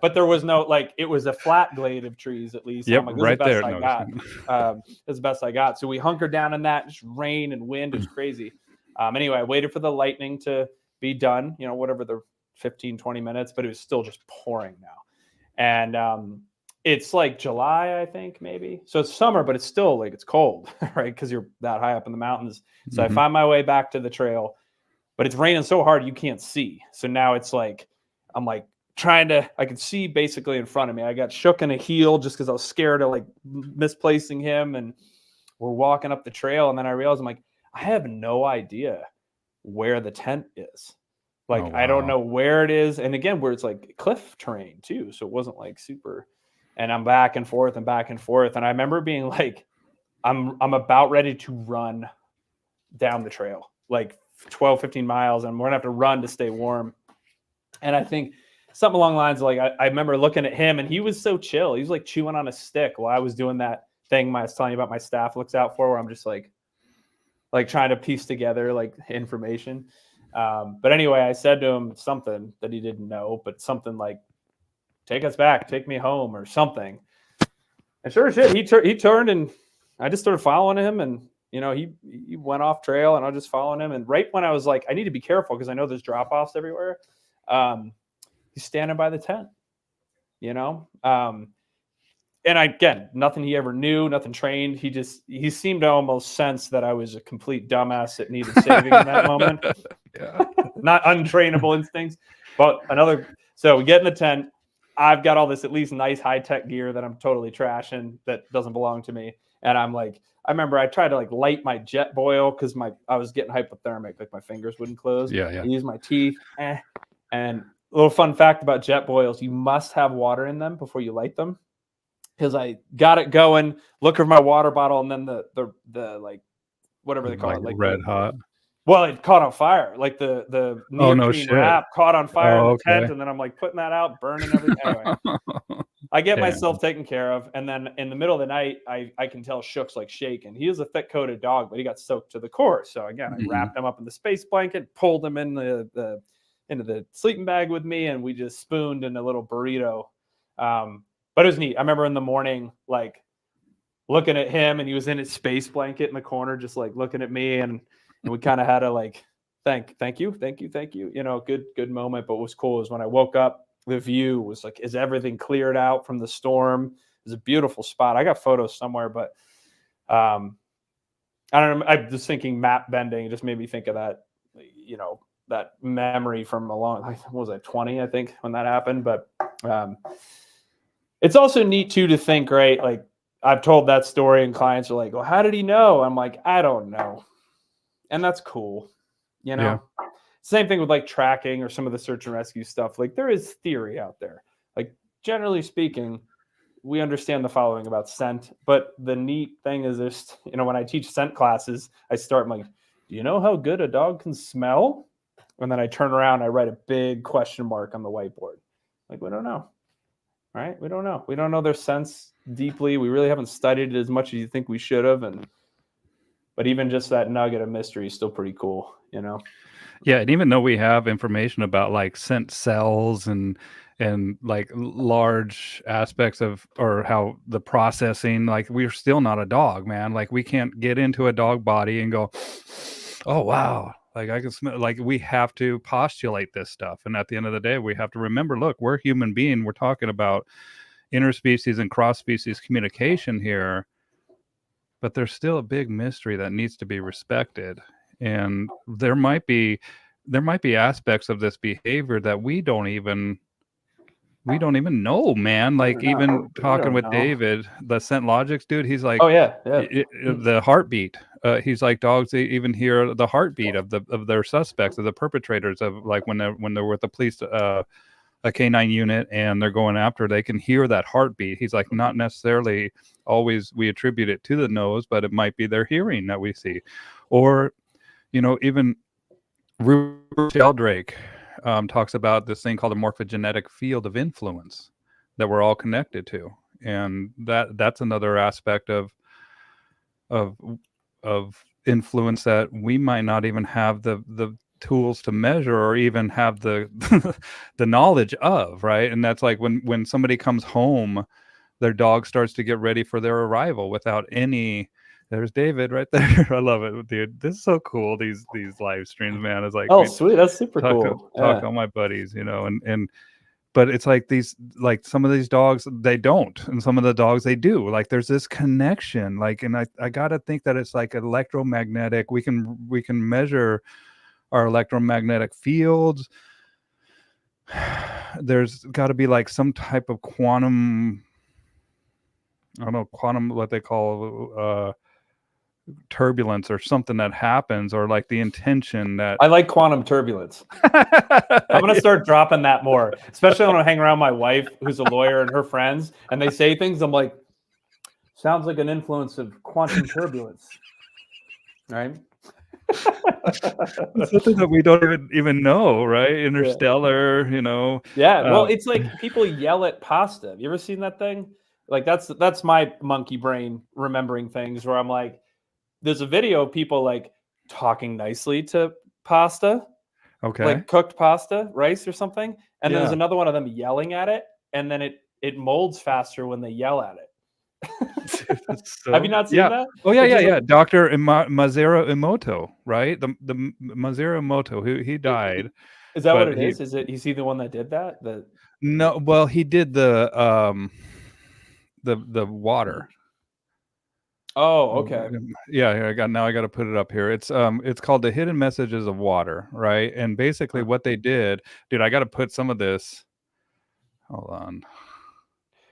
B: But there was no, it was a flat glade of trees at least.
A: Yep,
B: I'm like,
A: right there.
B: That's the best I got. So we hunkered down in that, just rain and wind. It was crazy. Anyway, I waited for the lightning to be done, whatever the 15, 20 minutes, but it was still just pouring now. And It's like July, I think, maybe. So it's summer, but it's still like it's cold, right? Because you're that high up in the mountains. So I find my way back to the trail, but it's raining so hard you can't see. So now it's like I'm like I can see basically in front of me. I got shook in a heel just because I was scared of like misplacing him. And we're walking up the trail, and then I realized I'm like, I have no idea where the tent is. Like, I don't know where it is. And again, where it's like cliff terrain too. So it wasn't like super. And I'm back and forth and back and forth. And I remember being like, I'm about ready to run down the trail, like 12, 15 miles. And we're going to have to run to stay warm. And I think something along the lines of like, I remember looking at him, and he was so chill. He was like chewing on a stick while I was doing that thing I was telling you about my staff looks out for, where I'm just like trying to piece together like information. But anyway, I said to him something that he didn't know, but something like, take us back, take me home or something. And sure as shit, he turned, and I just started following him, and he went off trail, and I was just following him. And right when I was like, I need to be careful because I know there's drop-offs everywhere, he's standing by the tent, and again, nothing he ever knew, nothing trained. He seemed to almost sense that I was a complete dumbass that needed saving in that moment. Yeah. Not untrainable instincts, but so we get in the tent. I've got all this at least nice high-tech gear that I'm totally trashing that doesn't belong to me. And I'm like, I remember I tried to like light my jet boil because I was getting hypothermic, like my fingers wouldn't close.
A: Yeah.
B: I used my teeth. And a little fun fact about jet boils, you must have water in them before you light them. Because I got it going, look for my water bottle, and then the like whatever they call it, like
A: red hot.
B: Well, it caught on fire. Like the neoprene wrap caught on fire in the tent, and then I'm like putting that out, burning everything. Anyway, I get myself taken care of, and then in the middle of the night, I can tell Schuck's like shaking. He is a thick-coated dog, but he got soaked to the core. So again, I wrapped him up in the space blanket, pulled him in into the sleeping bag with me, and we just spooned in a little burrito. But it was neat. I remember in the morning, like looking at him, and he was in his space blanket in the corner, just like looking at me, and we kind of had to like thank you, good moment. But what was cool is when I woke up, the view was like, is everything cleared out from the storm? It was a beautiful spot. I got photos somewhere, but I don't know. I'm just thinking map bending. It just made me think of that, that memory from what was I, 20, I think, when that happened. But it's also neat too to think, right? Like I've told that story and clients are like, well, how did he know? I'm like, I don't know. And that's cool. Yeah. Same thing with like tracking or some of the search and rescue stuff. Like there is theory out there. Like generally speaking, we understand the following about scent, but the neat thing is this, when I teach scent classes, I start like, do you know how good a dog can smell? And then I turn around, I write a big question mark on the whiteboard. Like, we don't know. Right? We don't know. We don't know their scents deeply. We really haven't studied it as much as you think we should have. But even just that nugget of mystery is still pretty cool,
A: Yeah, and even though we have information about like scent cells and like large aspects of or how the processing, like we're still not a dog, man. Like we can't get into a dog body and go, oh wow, like I can smell. Like we have to postulate this stuff, and at the end of the day, we have to remember, look, we're human being. We're talking about interspecies and cross-species communication here. But there's still a big mystery that needs to be respected. And there might be aspects of this behavior that we don't even know, man. Like even talking with David, the Scent Logics dude, he's like,
B: oh yeah.
A: The heartbeat. He's like, dogs, they even hear the heartbeat of their suspects, of the perpetrators, of like when they're with the police, a canine unit, and they're going after, they can hear that heartbeat. He's like, not necessarily always we attribute it to the nose, but it might be their hearing that we see. Or, even Rupert Sheldrake talks about this thing called a morphogenetic field of influence that we're all connected to. And that's another aspect of influence that we might not even have the tools to measure or even have the the knowledge of, right? And that's like when somebody comes home, their dog starts to get ready for their arrival without any. There's David right there. I love it, dude. This is so cool. These live streams, man. It's like,
B: oh sweet, that's super cool.
A: Talk to all my buddies, and but it's like some of these dogs, they don't, and some of the dogs they do. Like there's this connection, like, and I gotta think that it's like electromagnetic. We can measure our electromagnetic fields. There's got to be like some type of quantum, I don't know, what they call turbulence or something that happens, or like the intention that
B: I like quantum turbulence. I'm gonna start dropping that more, especially when I hang around my wife, who's a lawyer, and her friends, and they say things. I'm like, sounds like an influence of quantum turbulence, right?
A: something that we don't even know, right? Interstellar, you know.
B: Yeah, well, it's like people yell at pasta. Have you ever seen that thing? Like that's my monkey brain remembering things where I'm like, there's a video of people like talking nicely to pasta,
A: Okay.
B: like cooked pasta, rice or something, and then there's another one of them yelling at it, and then it molds faster when they yell at it. Have you not seen that?
A: Oh yeah. Dr. Masaru Emoto, right? The Masaru Emoto, who he died.
B: Is that what it is? Is he the one that did that?
A: No, well, he did the water.
B: Oh, okay.
A: Yeah, I got to put it up here. It's called The Hidden Messages of Water, right? And basically what they did, dude, I got to put some of this. Hold on.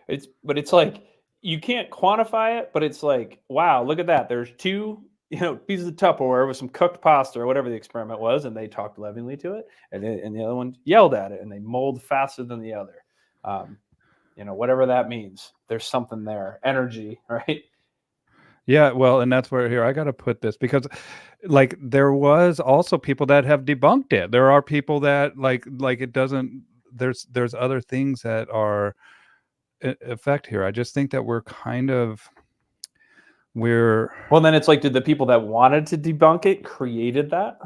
B: It's like you can't quantify it, but it's like, wow, look at that. There's two, pieces of Tupperware with some cooked pasta or whatever the experiment was, and they talked lovingly to it, and the other one yelled at it, and they mold faster than the other. Whatever that means. There's something there, energy, right?
A: Yeah, well, and that's where here I got to put this, because like there was also people that have debunked it. There are people that like it doesn't, there's other things that are effect here. I just think that well,
B: then it's like, did the people that wanted to debunk it created that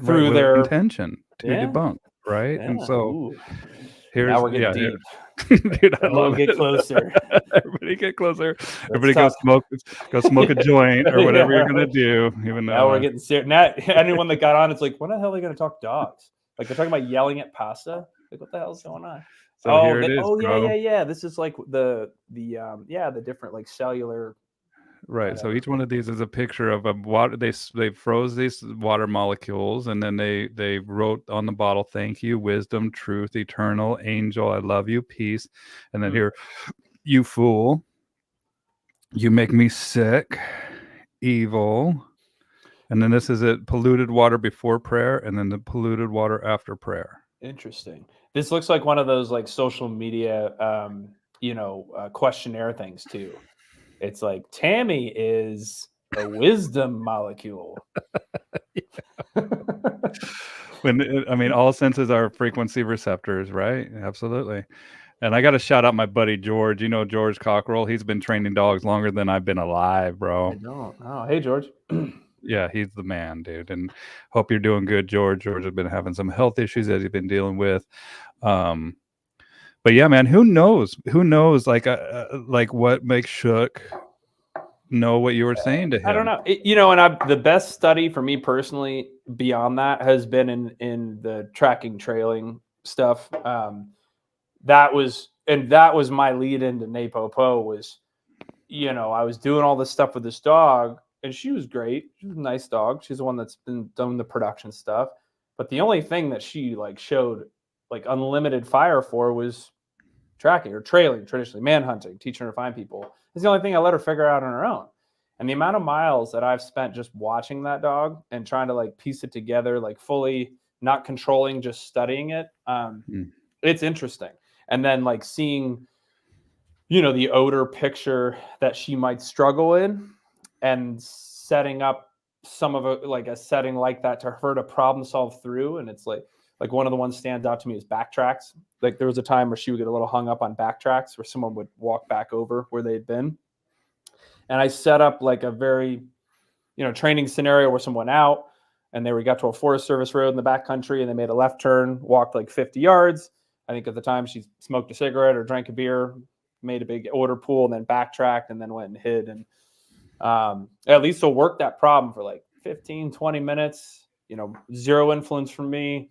B: through
A: with
B: their
A: intention to debunk, right?
B: Yeah.
A: And so
B: now we're getting deep.
A: Dude, I love
B: get closer.
A: Everybody get closer. Everybody go smoke a joint or whatever you're gonna do. Even
B: now we're getting serious. Now anyone that got on, it's like, when the hell are they gonna talk dogs? Like they're talking about yelling at pasta. Like what the hell's going on?
A: So here it is.
B: Yeah. This is like the different like cellular.
A: Right. So each one of these is a picture of a water. They froze these water molecules, and then they wrote on the bottle, "Thank you, wisdom, truth, eternal, angel, I love you, peace." And then here, "You fool, you make me sick, evil." And then this is it: polluted water before prayer, and then the polluted water after prayer.
B: Interesting. This looks like one of those like social media, questionnaire things too. It's like Tammy is a wisdom molecule.
A: All senses are frequency receptors, right? Absolutely. And I got to shout out my buddy George. You know George Cockrell. He's been training dogs longer than I've been alive, bro.
B: I don't. Oh, hey George.
A: Yeah, he's the man, dude. And hope you're doing good, George. George has been having some health issues that he's been dealing with. But yeah, man, who knows? Who knows? Like what makes Schuck know what you were saying to him?
B: I don't know. The best study for me personally beyond that has been in the tracking, trailing stuff. That was my lead into NePoPo was, I was doing all this stuff with this dog, and she was great. She was a nice dog. She's the one that's been doing the production stuff. But the only thing that she like showed like unlimited fire for was tracking or trailing, traditionally manhunting, teaching her to find people. It's the only thing I let her figure out on her own. And the amount of miles that I've spent just watching that dog and trying to like piece it together, like fully not controlling, just studying it. It's interesting. And then like seeing, the odor picture that she might struggle in and setting up some of it, like a setting like that to her to problem solve through. And it's like one of the ones stands out to me is backtracks. Like there was a time where she would get a little hung up on backtracks where someone would walk back over where they had been. And I set up like a very, training scenario where someone went out and they got to a Forest Service road in the backcountry and they made a left turn, walked like 50 yards. I think at the time she smoked a cigarette or drank a beer, made a big odor pool, and then backtracked and then went and hid. And at least will work that problem for like 15, 20 minutes, zero influence from me.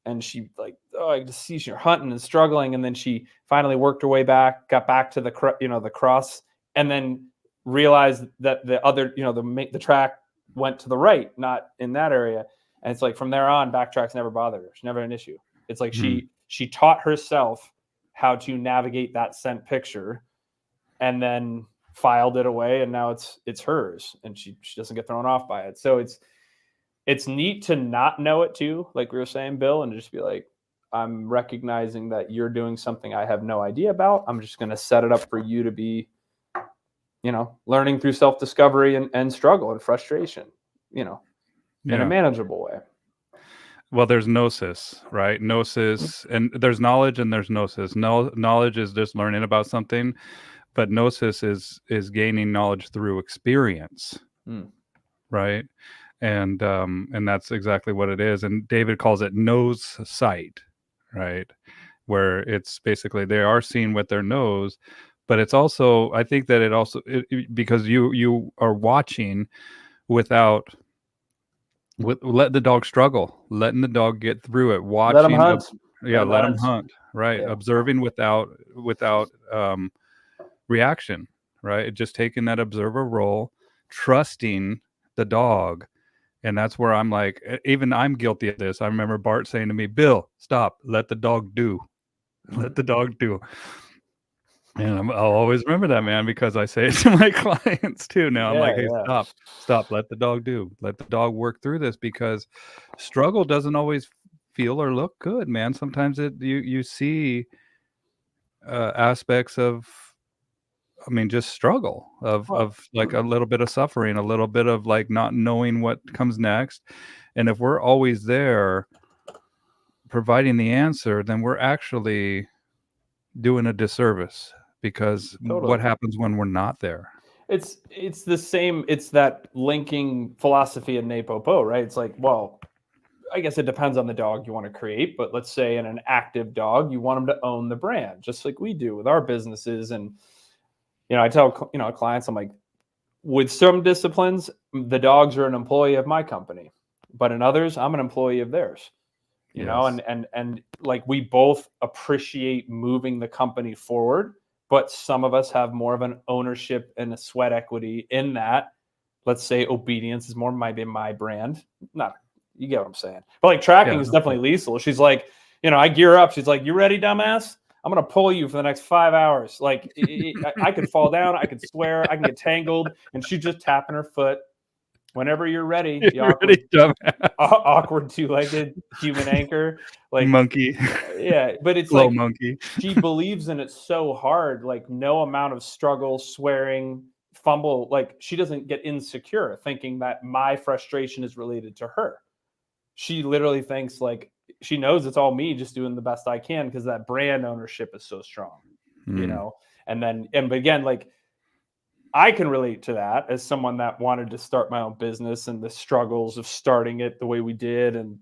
B: And she like oh, I just see you're hunting and struggling. And then she finally worked her way back, got back to the cross, and then realized that the other, the track went to the right, not in that area. And it's like from there on, backtracks never bothered her. It's never an issue. It's like she taught herself how to navigate that scent picture, and then filed it away, and now it's hers, and she doesn't get thrown off by it. So it's neat to not know it too, like we were saying, Bill, and just be like, I'm recognizing that you're doing something I have no idea about. I'm just going to set it up for you to be, learning through self-discovery and struggle and frustration, in a manageable way.
A: Well, there's gnosis, right? Gnosis, and there's knowledge and there's gnosis. Knowledge is just learning about something, but gnosis is gaining knowledge through experience, right? And that's exactly what it is. And David calls it nose sight, right? Where it's basically they are seeing with their nose, but it's also, I think that it also, because you are watching without, let the dog struggle, letting the dog get through it, watching.
B: Let them hunt.
A: Let them hunt, right? Yeah. Observing without reaction, right? Just taking that observer role, trusting the dog. And that's where I'm like, even I'm guilty of this. I remember Bart saying to me, Bill, stop, let the dog do. Let the dog do. And I'll always remember that, man, because I say it to my clients too. Now I'm like, hey, stop, let the dog do. Let the dog work through this, because struggle doesn't always feel or look good, man. Sometimes you see aspects of, just struggle of like a little bit of suffering, a little bit of like not knowing what comes next. And if we're always there providing the answer, then we're actually doing a disservice, because what happens when we're not there?
B: It's the same. It's that linking philosophy in NePoPo, right? It's like, well, I guess it depends on the dog you want to create, but let's say in an active dog, you want them to own the brand, just like we do with our businesses. And I tell clients, I'm like, with some disciplines, the dogs are an employee of my company, but in others, I'm an employee of theirs. You know, and like we both appreciate moving the company forward, but some of us have more of an ownership and a sweat equity in that. Let's say obedience is more maybe my brand. Not, you get what I'm saying. But like tracking is definitely Liesl. She's like, I gear up. She's like, you ready, dumbass? I'm going to pull you for the next 5 hours. Like I could fall down. I could swear. I can get tangled. And she's just tapping her foot. Whenever you're ready, the awkward two-legged human anchor, like
A: monkey.
B: Yeah, but it's
A: Slow
B: like
A: monkey.
B: She believes in it so hard, like no amount of struggle, swearing, fumble, like she doesn't get insecure thinking that my frustration is related to her. She literally thinks like she knows it's all me just doing the best I can because that brand ownership is so strong, but again, like I can relate to that as someone that wanted to start my own business and the struggles of starting it the way we did. And,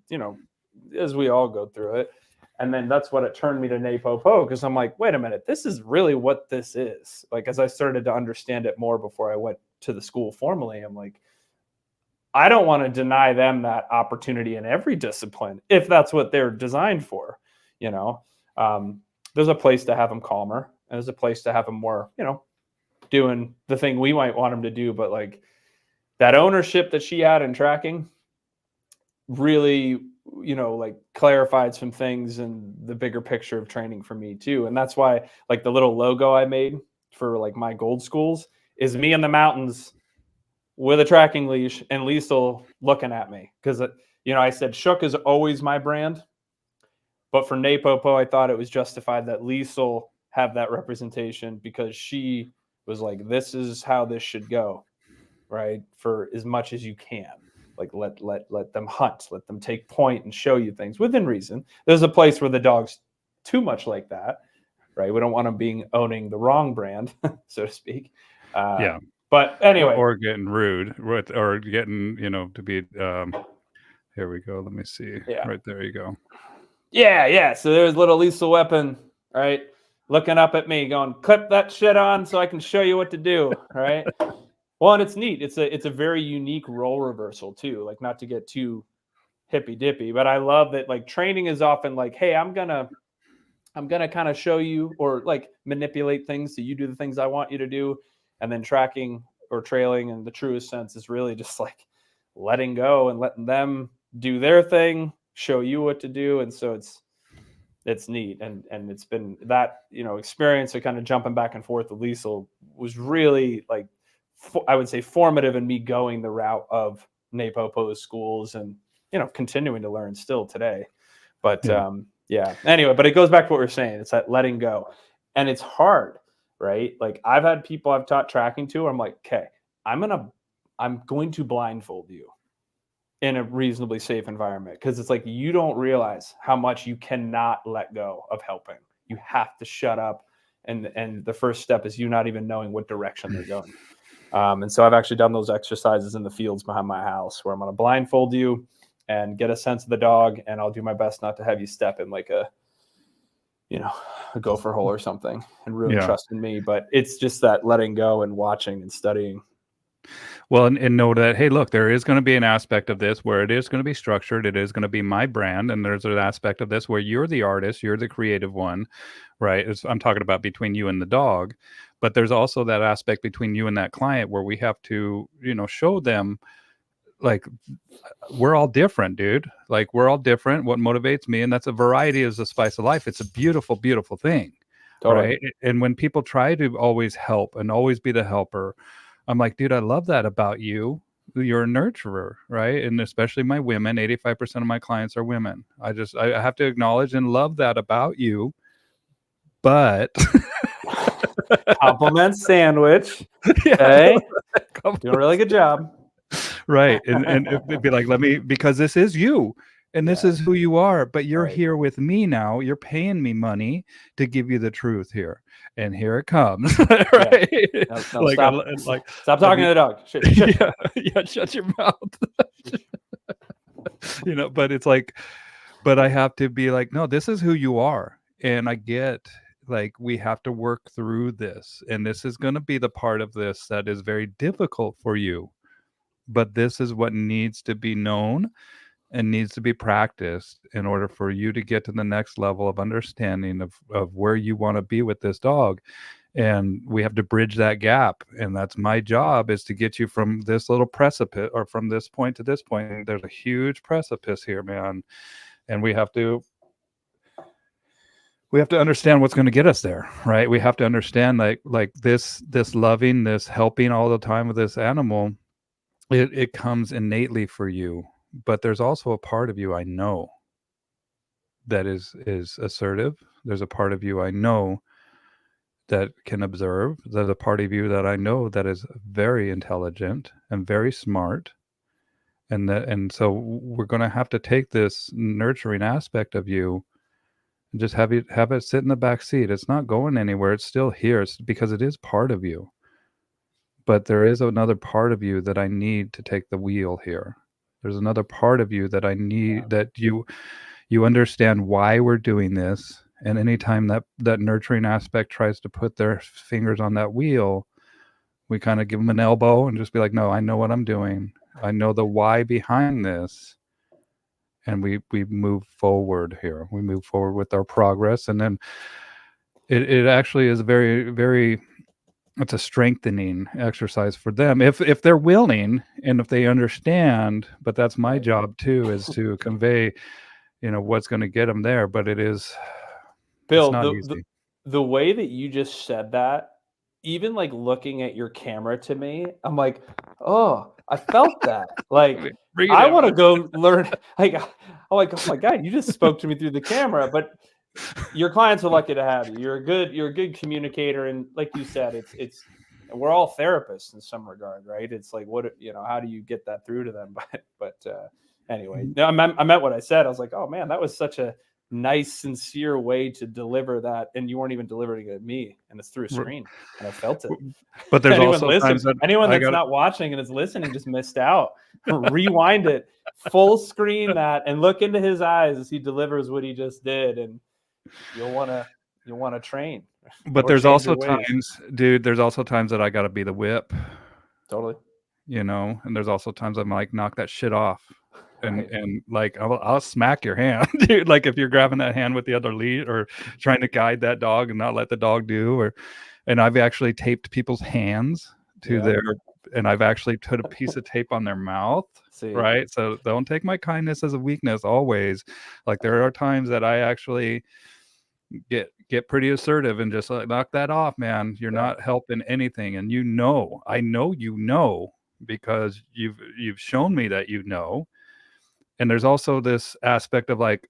B: as we all go through it. And then that's what it turned me to NePoPo, because I'm like, wait a minute, this is really what this is. Like, as I started to understand it more before I went to the school formally, I'm like, I don't want to deny them that opportunity in every discipline if that's what they're designed for. There's a place to have them calmer, and there's a place to have them more, doing the thing we might want them to do. But like that ownership that she had in tracking really, like clarified some things in the bigger picture of training for me too. And that's why like the little logo I made for like my gold schools is me in the mountains with a tracking leash and Liesl looking at me. Cause I said Schuck is always my brand, but for NePoPo, I thought it was justified that Liesl have that representation, because she was like, this is how this should go, right? For as much as you can, like let them hunt, let them take point and show you things within reason. There's a place where the dog's too much like that, right? We don't want them owning the wrong brand, so to speak. But anyway,
A: or getting rude, or getting to be. Here we go. Let me see. Yeah. Right there you go.
B: Yeah. So there's little Liesl weapon, right? Looking up at me going, clip that shit on so I can show you what to do, right? Well, and it's neat. It's a very unique role reversal too. Like, not to get too hippy dippy. But I love that like training is often like, hey, I'm gonna kind of show you or like manipulate things so you do the things I want you to do. And then tracking or trailing in the truest sense is really just like letting go and letting them do their thing, show you what to do. And so it's neat. And it's been that, experience of kind of jumping back and forth with Liesel was really like, I would say formative in me going the route of NePoPo schools and, continuing to learn still today. But yeah. Anyway, but it goes back to what we are saying. It's that letting go. And it's hard, right? Like I've had people I've taught tracking to, I'm like, okay, I'm going to blindfold you in a reasonably safe environment. Cause it's like, you don't realize how much you cannot let go of helping. You have to shut up. And the first step is you not even knowing what direction they're going. And so I've actually done those exercises in the fields behind my house where I'm going to blindfold you and get a sense of the dog. And I'll do my best not to have you step in like a gopher hole or something and ruin trust in me. But it's just that letting go and watching and studying.
A: Well, and know that, hey, look, there is going to be an aspect of this where it is going to be structured. It is going to be my brand. And there's an aspect of this where you're the artist, you're the creative one, right? I'm talking about between you and the dog. But there's also that aspect between you and that client where we have to, show them like we're all different, dude. Like we're all different. What motivates me, and that's a variety is the spice of life. It's a beautiful, beautiful thing. Totally. Right. And when people try to always help and always be the helper, I'm like, dude, I love that about you. You're a nurturer, right? And especially my women, 85% of my clients are women. I have to acknowledge and love that about you. But
B: compliment sandwich. Okay. Doing a really good job.
A: Right. And it'd be like, because this is you. And this is who you are, but you're here with me now. You're paying me money to give you the truth here. And here it comes. Right?
B: No, stop talking to the dog.
A: Shut your mouth. But it's like, but I have to be like, no, this is who you are. And I get like, we have to work through this. And this is going to be the part of this that is very difficult for you. But this is what needs to be known and needs to be practiced in order for you to get to the next level of understanding of where you want to be with this dog. And we have to bridge that gap. And that's my job, is to get you from this little precipice or from this point to this point. And there's a huge precipice here, man. And we have to understand what's going to get us there, right? We have to understand like this loving, this helping all the time with this animal, it comes innately for you. But there's also a part of you I know that is assertive. There's a part of you I know that can observe. There's a part of you that I know that is very intelligent and very smart. And so we're going to have to take this nurturing aspect of you and just have it sit in the back seat. It's not going anywhere. It's still here. It's because it is part of you. But there is another part of you that I need to take the wheel here. There's another part of you that I need, that you understand why we're doing this. And anytime that nurturing aspect tries to put their fingers on that wheel, we kind of give them an elbow and just be like, no, I know what I'm doing. I know the why behind this. And we move forward here. We move forward with our progress. And then it actually is very, very, it's a strengthening exercise for them if they're willing and if they understand. But that's my job too, is to convey, what's going to get them there. But it is,
B: Bill,
A: it's not easy.
B: The way that you just said that, even like looking at your camera to me, I'm like, oh, I felt that. Like, I want to go learn. Like, I'm like, oh my God, you just spoke to me through the camera. But your clients are lucky to have you. You're a good communicator, and like you said, it's we're all therapists in some regard, right? It's like, how do you get that through to them? But anyway, I meant what I said. I was like, oh man, that was such a nice, sincere way to deliver that, and you weren't even delivering it at me, and it's through a screen, and I felt it.
A: But there's also times that
B: anyone that's not watching and is listening just missed out. Rewind it, full screen that, and look into his eyes as he delivers what he just did, and you'll want to train.
A: But there's also times, dude, there's also times that I got to be the whip.
B: Totally.
A: And there's also times I'm like, knock that shit off. and
B: Right.
A: like I'll smack your hand, dude. Like if you're grabbing that hand with the other lead or trying to guide that dog and not let the dog do, or and I've actually taped people's hands to
B: Yeah.
A: their, and I've actually put a piece of tape on their mouth.
B: See.
A: Right. So don't take my kindness as a weakness always. Like there are times that I actually get pretty assertive and just like knock that off, man. You're
B: Yeah.
A: not helping anything. And I know because you've shown me that you know. And there's also this aspect of like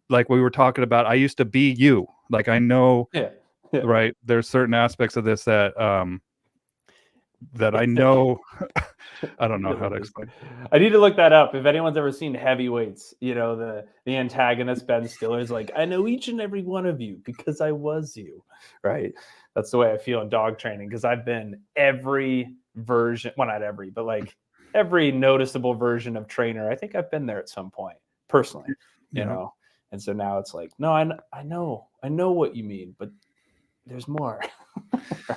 A: like we were talking about, I used to be you. Like I know,
B: Yeah. Yeah.
A: right? There's certain aspects of this that I know. I don't know how to explain.
B: I need to look that up. If anyone's ever seen Heavyweights, the antagonist Ben Stiller's like, I know each and every one of you because I was you, right? That's the way I feel in dog training because I've been every version, well, not every, but like every noticeable version of trainer. I think I've been there at some point personally,
A: Yeah.
B: And so now it's like, no, I know what you mean, but there's more.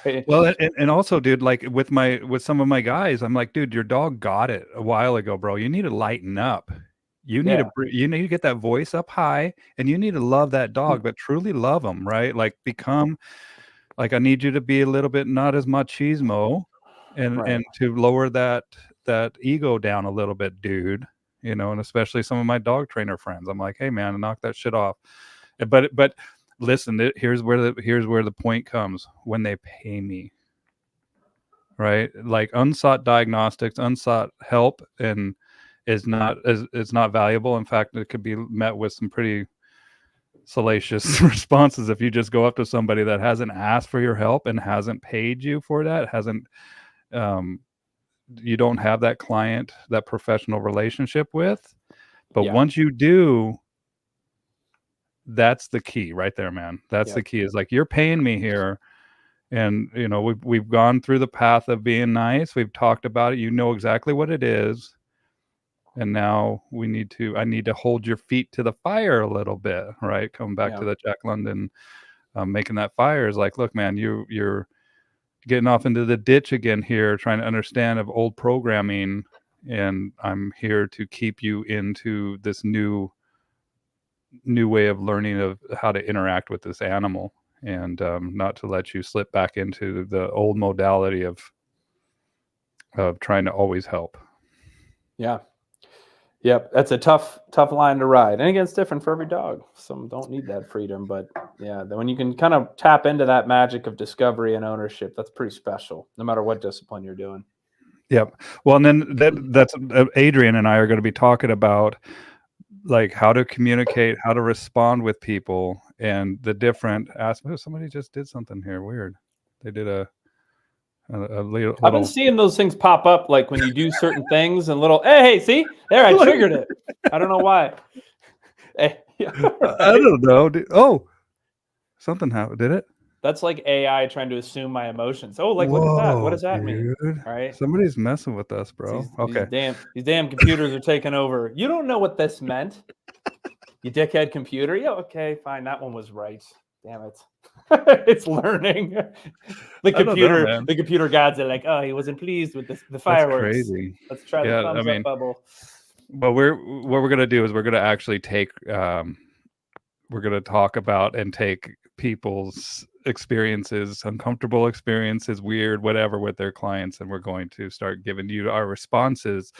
B: Right?
A: Well, and also, dude, like with some of my guys, I'm like, dude, your dog got it a while ago, bro. You need to lighten up.
B: Yeah.
A: You need to get that voice up high, and you need to love that dog, but truly love them, right? Like become like I need you to be a little bit not as machismo, and
B: Right.
A: to lower that ego down a little bit, dude. And especially some of my dog trainer friends, I'm like, hey, man, knock that shit off. But listen, here's where the point comes when they pay me, right? Like unsought diagnostics, unsought help, and is not valuable. In fact, it could be met with some pretty salacious responses if you just go up to somebody that hasn't asked for your help and hasn't paid you for that, hasn't um, you don't have that client, that professional relationship with. But
B: Yeah.
A: once you do, that's the key right there, man. That's the
B: Yep.
A: key, is like, you're paying me here, and we've gone through the path of being nice. We've talked about it. You know exactly what it is. And now I need to hold your feet to the fire a little bit, right? Coming back
B: Yeah.
A: to the Jack London, making that fire is like, look, man, you're getting off into the ditch again here, trying to understand of old programming, and I'm here to keep you into this new way of learning of how to interact with this animal, and not to let you slip back into the old modality of trying to always help.
B: Yeah. Yep. That's a tough line to ride. And again, it's different for every dog. Some don't need that freedom, but yeah, when you can kind of tap into that magic of discovery and ownership, that's pretty special, no matter what discipline you're doing.
A: Yep. Well, and then that's Adrian and I are going to be talking about like how to communicate, how to respond with people, and the different aspects. Somebody just did something here. Weird. They did a little.
B: I've been seeing those things pop up, like when you do certain things and little, hey, see there, I triggered it. I don't know why. Hey, yeah, right.
A: I don't know. Oh, something happened. Did it?
B: That's like AI trying to assume my emotions. Oh, like, look at that. What
A: Whoa,
B: does that mean?
A: dude.
B: Right?
A: Somebody's messing with us, bro.
B: These
A: Okay.
B: damn computers are taking over. You don't know what this meant, you dickhead computer. Yeah, okay, fine. That one was right. Damn it. It's learning. The computer gods are like, oh, he wasn't pleased with the fireworks.
A: That's crazy.
B: Let's try the thumbs up bubble.
A: But what we're gonna do is we're gonna actually take we're gonna talk about and take people's experiences, uncomfortable experiences, weird, whatever, with their clients, and we're going to start giving you our responses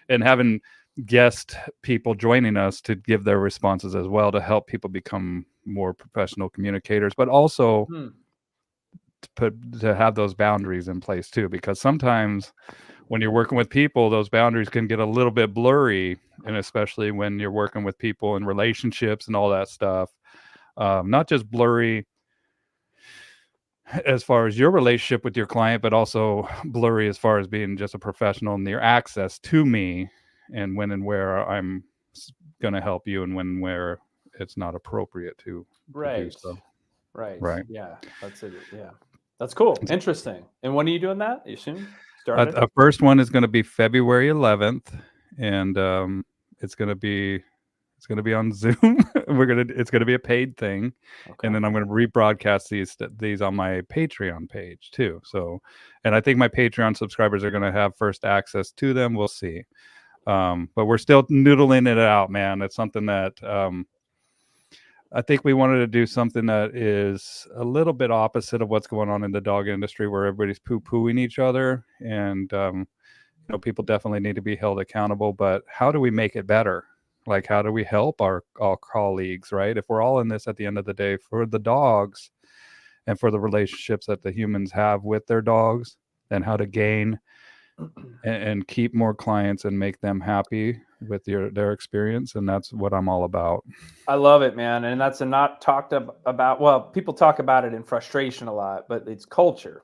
A: and having guest people joining us to give their responses as well, to help people become more professional communicators, but also to have those boundaries in place too, because sometimes when you're working with people, those boundaries can get a little bit blurry, and especially when you're working with people in relationships and all that stuff. Not just blurry as far as your relationship with your client, but also blurry as far as being just a professional and your access to me, and when and where I'm going to help you, and when and where it's not appropriate to do so.
B: Right. Yeah, that's it. Yeah, that's cool. Interesting. And when are you doing that? You soon started?
A: The first one is going to be February 11th, and it's going to be on Zoom. It's going to be a paid thing. Okay. And then I'm going to rebroadcast these on my Patreon page too. So, and I think my Patreon subscribers are going to have first access to them. We'll see. But we're still noodling it out, man. It's something that I think we wanted to do something that is a little bit opposite of what's going on in the dog industry, where everybody's poo-pooing each other, and people definitely need to be held accountable. But how do we make it better? Like, how do we help our colleagues, right? If we're all in this at the end of the day for the dogs and for the relationships that the humans have with their dogs, and how to gain and keep more clients and make them happy with their experience. And that's what I'm all about.
B: I love it, man. And that's not talked about. Well, people talk about it in frustration a lot, but it's culture.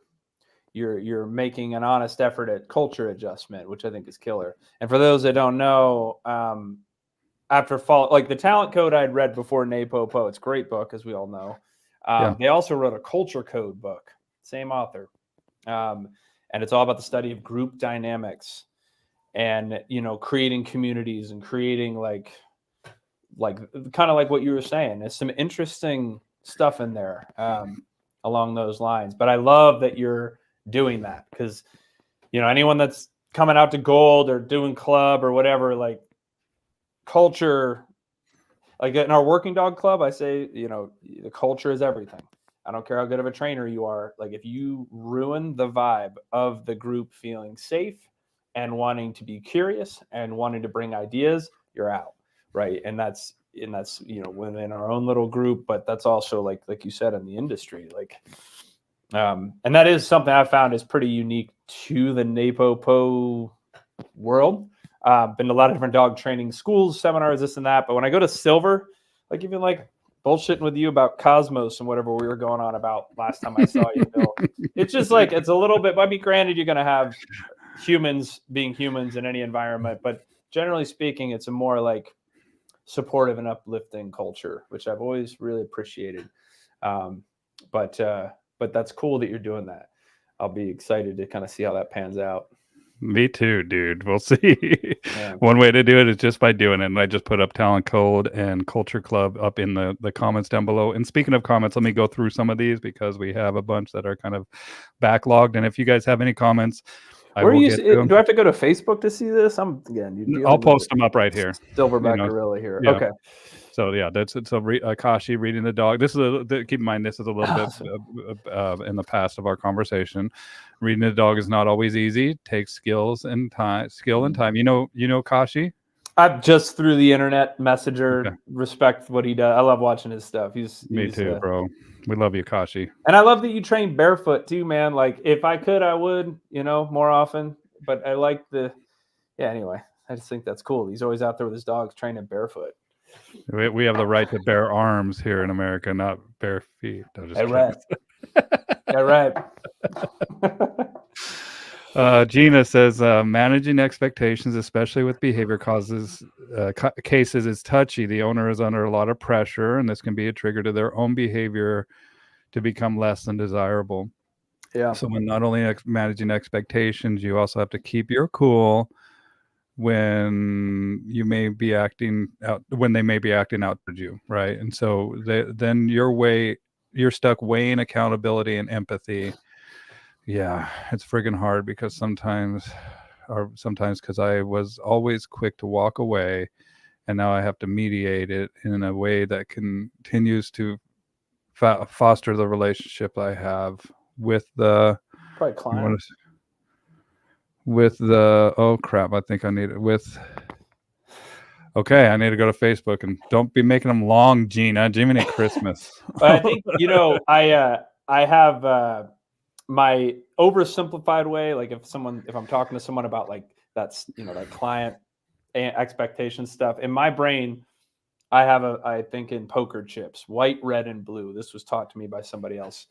B: You're making an honest effort at culture adjustment, which I think is killer. And for those that don't know, after like the Talent Code I'd read before NePoPo, it's a great book, as we all know. They also wrote a culture code book, same author. And it's all about the study of group dynamics and, creating communities and creating like kind of like what you were saying. There's some interesting stuff in there along those lines. But I love that you're doing that, because, anyone that's coming out to Gold or doing club or whatever, like culture, like in our working dog club, I say, the culture is everything. I don't care how good of a trainer you are. Like, if you ruin the vibe of the group feeling safe and wanting to be curious and wanting to bring ideas, you're out. Right. And that's within our own little group, but that's also like you said, in the industry, and that is something I found is pretty unique to the NePoPo world. Been to a lot of different dog training schools, seminars, this and that. But when I go to Silver, like even like bullshitting with you about Cosmos and whatever we were going on about last time I saw you, Bill, it's just like, it's a little bit, I mean, granted, you're going to have humans being humans in any environment, but generally speaking, it's a more like supportive and uplifting culture, which I've always really appreciated. But that's cool that you're doing that. I'll be excited to kind of see how that pans out.
A: Me too, dude. We'll see. Yeah. One way to do it is just by doing it. And I just put up Talent Code and Culture Club up in the comments down below. And speaking of comments, let me go through some of these, because we have a bunch that are kind of backlogged. And if you guys have any comments,
B: do I have to go to Facebook to see this?
A: I'll post them up right here.
B: Silverback gorilla here.
A: Yeah.
B: Okay.
A: So yeah, Kashi reading the dog. This is keep in mind, this is a little bit in the past of our conversation. Reading the dog is not always easy. It takes skill and time. You know Kashi?
B: I'm just through the internet messenger. Okay. Respect what he does. I love watching his stuff.
A: Me too, bro. We love you, Kashi.
B: And I love that you train barefoot too, man. Like, if I could, I would, more often. But I like anyway, I just think that's cool. He's always out there with his dogs training barefoot.
A: We have the right to bear arms here in America, not bare feet.
B: Right. Right.
A: Gina says, managing expectations, especially with behavior cases, is touchy. The owner is under a lot of pressure, and this can be a trigger to their own behavior to become less than desirable.
B: Yeah.
A: So when not only managing expectations, you also have to keep your cool when they may be acting out towards you, right? And so then you're stuck weighing accountability and empathy. Yeah, it's friggin' hard, because sometimes because I was always quick to walk away, and now I have to mediate it in a way that continues to foster the relationship I have with the
B: client.
A: With the I think I need it with. Okay, I need to go to Facebook, and don't be making them long, Gina. Jiminy Christmas.
B: I think I have my oversimplified way. Like, if I'm talking to someone about like that's like client expectation stuff, in my brain, I think in poker chips: white, red, and blue. This was taught to me by somebody else.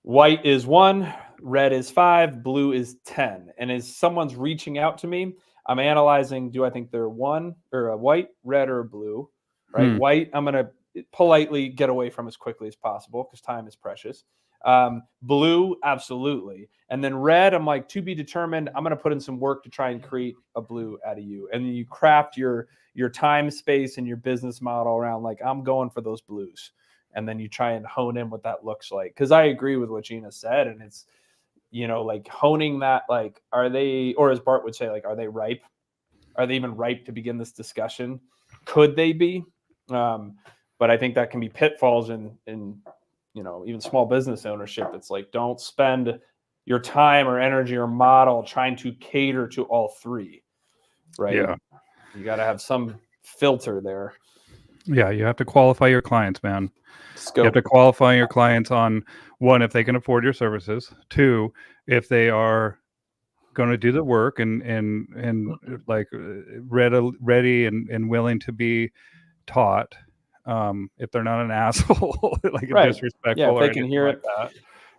B: White is 1, red is 5, blue is 10. And as someone's reaching out to me, I'm analyzing, do I think they're 1 or a white, red, or blue, right? White, I'm going to politely get away from as quickly as possible, because time is precious. Blue, absolutely. And then red, I'm like, to be determined. I'm going to put in some work to try and create a blue out of you. And then you craft your time, space, and your business model around, like, I'm going for those blues. And then you try and hone in what that looks like. Because I agree with what Gina said. And like honing that, like, are they, or as Bart would say, like, are they ripe? Are they even ripe to begin this discussion? Could they be? But I think that can be pitfalls in even small business ownership. It's like, don't spend your time or energy or model trying to cater to all three, right?
A: Yeah.
B: You got to have some filter there.
A: Yeah, you have to qualify your clients, man.
B: Scope.
A: You have to qualify your clients on, one, if they can afford your services. Two, if they are going to do the work and like ready and willing to be taught. If they're not an asshole, like a disrespectful,
B: yeah, if they
A: or
B: can
A: anything
B: hear
A: like
B: it.
A: that,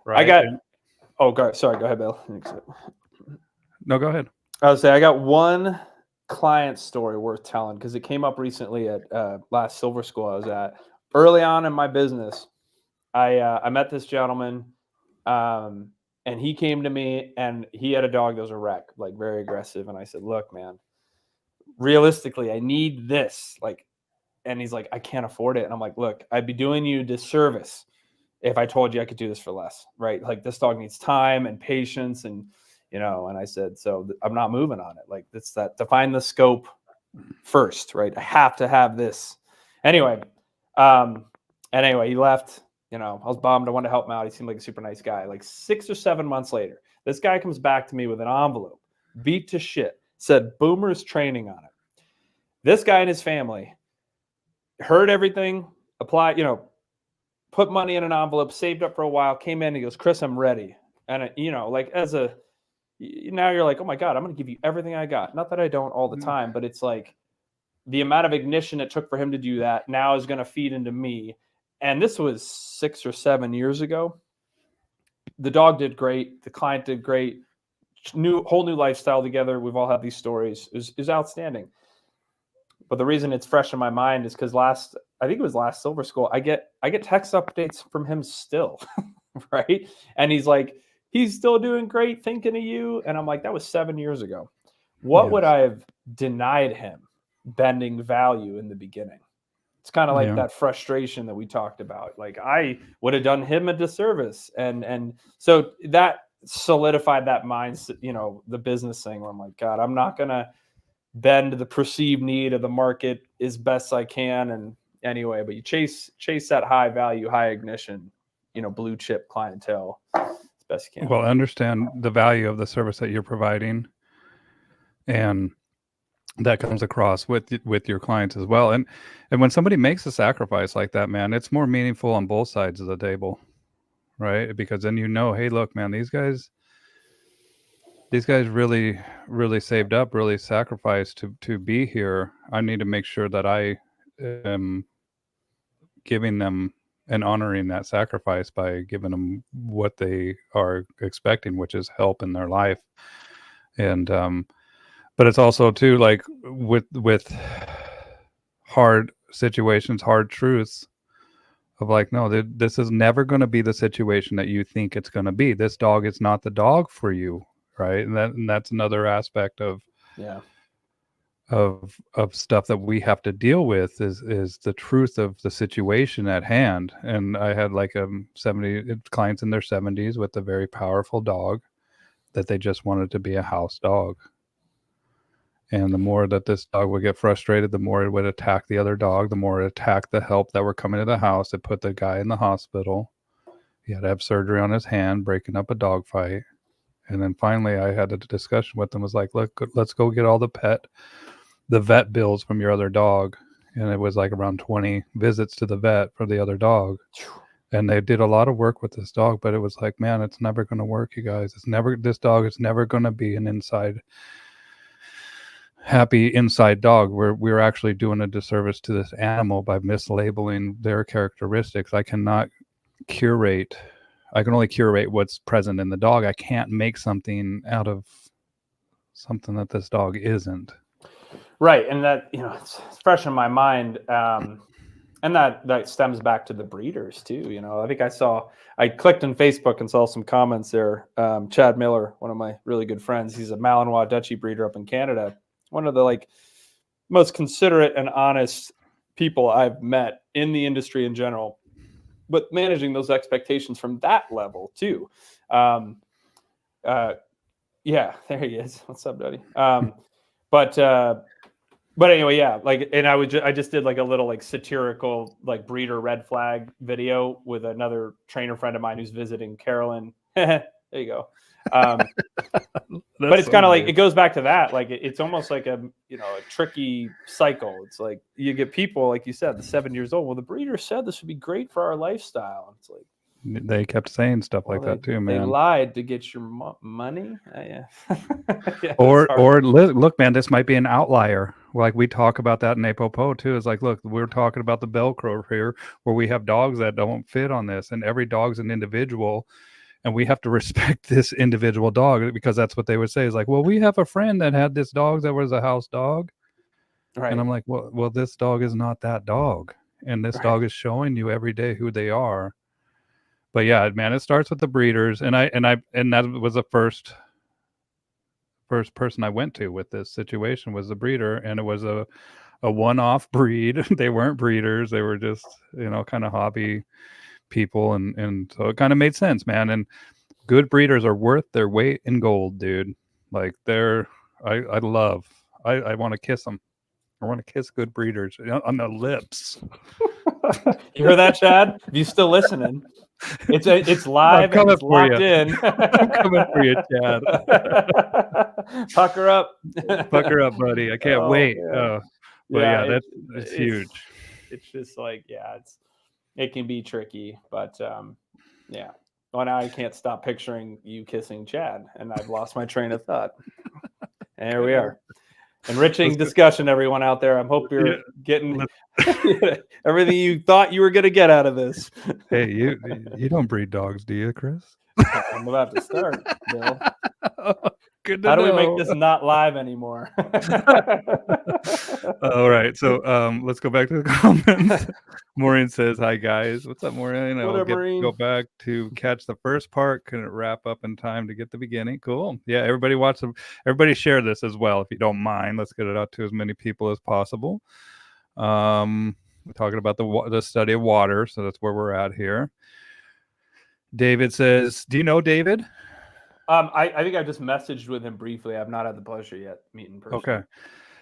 A: right?
B: Sorry, go ahead, Bill.
A: No, go ahead.
B: I would say I got one client story worth telling because it came up recently at last Silver School I was at. Early on in my business, I met this gentleman, and he came to me, and he had a dog that was a wreck, like very aggressive. And I said, look, man, realistically, I need this. Like, and he's like, I can't afford it. And I'm like, look, I'd be doing you a disservice if I told you I could do this for less, right? Like, this dog needs time and patience, and and I said, so I'm not moving on it. Like, it's that, define the scope first, right? I have to have this. Anyway, he left. I was bummed. I wanted to help him out. He seemed like a super nice guy. Like 6 or 7 months later, this guy comes back to me with an envelope, beat to shit, said Boomer's training on it. This guy and his family heard everything, applied, put money in an envelope, saved up for a while, came in, he goes, Chris, I'm ready. And, now you're like, oh my God, I'm going to give you everything I got. Not that I don't all the time, but it's like the amount of ignition it took for him to do that now is going to feed into me. And this was 6 or 7 years ago. The dog did great. The client did great. Whole new lifestyle together. We've all had these stories. It was outstanding. But the reason it's fresh in my mind is because last Silver School, I get text updates from him still, right? And he's like, he's still doing great, thinking of you. And I'm like, that was 7 years ago. What would I have denied him bending value in the beginning? It's kind of like that frustration that we talked about. Like, I would have done him a disservice. And so that solidified that mindset, the business thing where I'm like, God, I'm not going to bend the perceived need of the market as best I can. And anyway, but you chase that high value, high ignition, blue chip clientele as best you can.
A: Well, understand the value of the service that you're providing, and that comes across with your clients as well. And when somebody makes a sacrifice like that, man, it's more meaningful on both sides of the table, right? Because then hey, look, man, these guys really, really saved up, really sacrificed to be here. I need to make sure that I am giving them and honoring that sacrifice by giving them what they are expecting, which is help in their life. And but it's also too, like, with hard situations, hard truths of like, no, this is never going to be the situation that you think it's going to be. This dog is not the dog for you, right? And that's another aspect of stuff that we have to deal with is the truth of the situation at hand. And I had like 70 clients in their 70s with a very powerful dog that they just wanted to be a house dog. And the more that this dog would get frustrated, the more it would attack the other dog, the more it attacked the help that were coming to the house. It put the guy in the hospital. He had to have surgery on his hand, breaking up a dog fight. And then finally I had a discussion with them. Was like, look, let's go get all the vet bills from your other dog. And it was like around 20 visits to the vet for the other dog. And they did a lot of work with this dog, but it was like, man, it's never going to work, you guys. This dog is never going to be an happy inside dog. We're actually doing a disservice to this animal by mislabeling their characteristics. I can only curate what's present in the dog. I can't make something out of something that this dog isn't.
B: Right. And that, it's fresh in my mind. And that stems back to the breeders too. I think I clicked on Facebook and saw some comments there. Chad Miller, one of my really good friends, he's a Malinois Dutchie breeder up in Canada. One of the most considerate and honest people I've met in the industry in general, but managing those expectations from that level too. Yeah, there he is. What's up, Duddy? But anyway, yeah, like, and I just did like a little like satirical like breeder red flag video with another trainer friend of mine who's visiting Carolyn. There you go. But it's kind of like, it goes back to that. Like it's almost like a tricky cycle. It's like you get people, like you said, the 7 years old. Well, the breeder said this would be great for our lifestyle. It's like,
A: they kept saying stuff like that too, man.
B: They lied to get your money. Yeah.
A: Yeah, or look, man, this might be an outlier. Like we talk about that in NePoPo too. It's like, look, we're talking about the bell curve here, where we have dogs that don't fit on this, and every dog's an individual, and we have to respect this individual dog, because that's what they would say. Is like, well, we have a friend that had this dog that was a house dog, right? And I'm like, well, this dog is not that dog, and this dog is showing you every day who they are. But yeah, man, it starts with the breeders, and that was the first person I went to with this situation was the breeder, and it was a one-off breed. They weren't breeders; they were just kind of hobby people, and so it kind of made sense, man. And good breeders are worth their weight in gold, dude. Like I want to kiss them. I want to kiss good breeders on the lips.
B: You hear that, Chad? If you still listening, it's live and it's locked in.
A: I'm coming for you, Chad.
B: Pucker up,
A: buddy. I can't wait. But that's huge.
B: It's just like, it can be tricky, but yeah. Well, now I can't stop picturing you kissing Chad, and I've lost my train of thought. And here we are. Enriching discussion, everyone out there. I hope you're getting everything you thought you were going to get out of this.
A: Hey, you don't breed dogs, do you, Chris?
B: I'm about to start, Bill.
A: Good to
B: How
A: know.
B: do we make this not live anymore?
A: All right, so let's go back to the comments. Maureen says, "Hi guys, what's up, Maureen? I'll go back to catch the first part. Couldn't wrap up in time to get the beginning. Cool. Yeah, everybody watch them. Everybody share this as well, if you don't mind. Let's get it out to as many people as possible. We're talking about the study of water, so that's where we're at here." David says, "Do you know David?"
B: I think I just messaged with him briefly. I've not had the pleasure yet meeting in person.
A: Okay,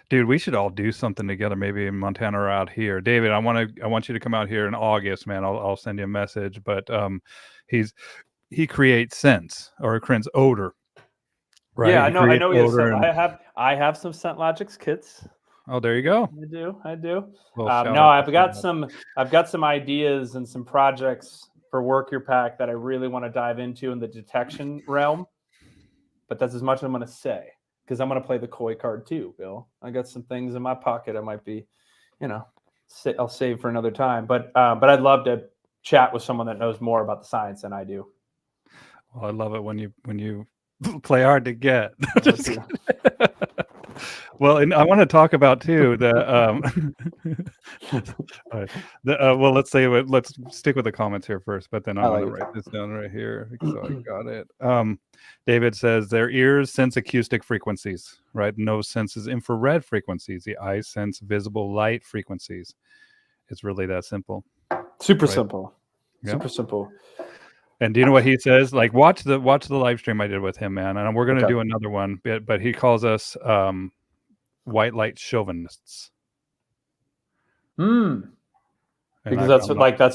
A: dude, we should all do something together, maybe in Montana or out here. David, I want you to come out here in August, man. I'll send you a message. But he creates scents or creates odor, right?
B: Yeah, I know. I have some Scent Logics kits.
A: Oh, there you go.
B: I do. No, I've got some ideas and some projects for Work Your Pack that I really want to dive into in the detection realm. But that's as much as I'm going to say, because I'm going to play the coy card too, Bill. I got some things in my pocket I might be, I'll save for another time. But I'd love to chat with someone that knows more about the science than I do.
A: Well, I love it when you play hard to get. Well, and I want to talk about too well, let's stick with the comments here first, but then I want to write this down right here. So I got it. David says their ears sense acoustic frequencies, right? Nose senses infrared frequencies. The eye sense visible light frequencies. It's really that simple.
B: Super simple. Yeah. Super simple.
A: And do you know what he says? Like, watch the live stream I did with him, man. And we're going to do another one, but he calls us white light chauvinists.
B: Because that's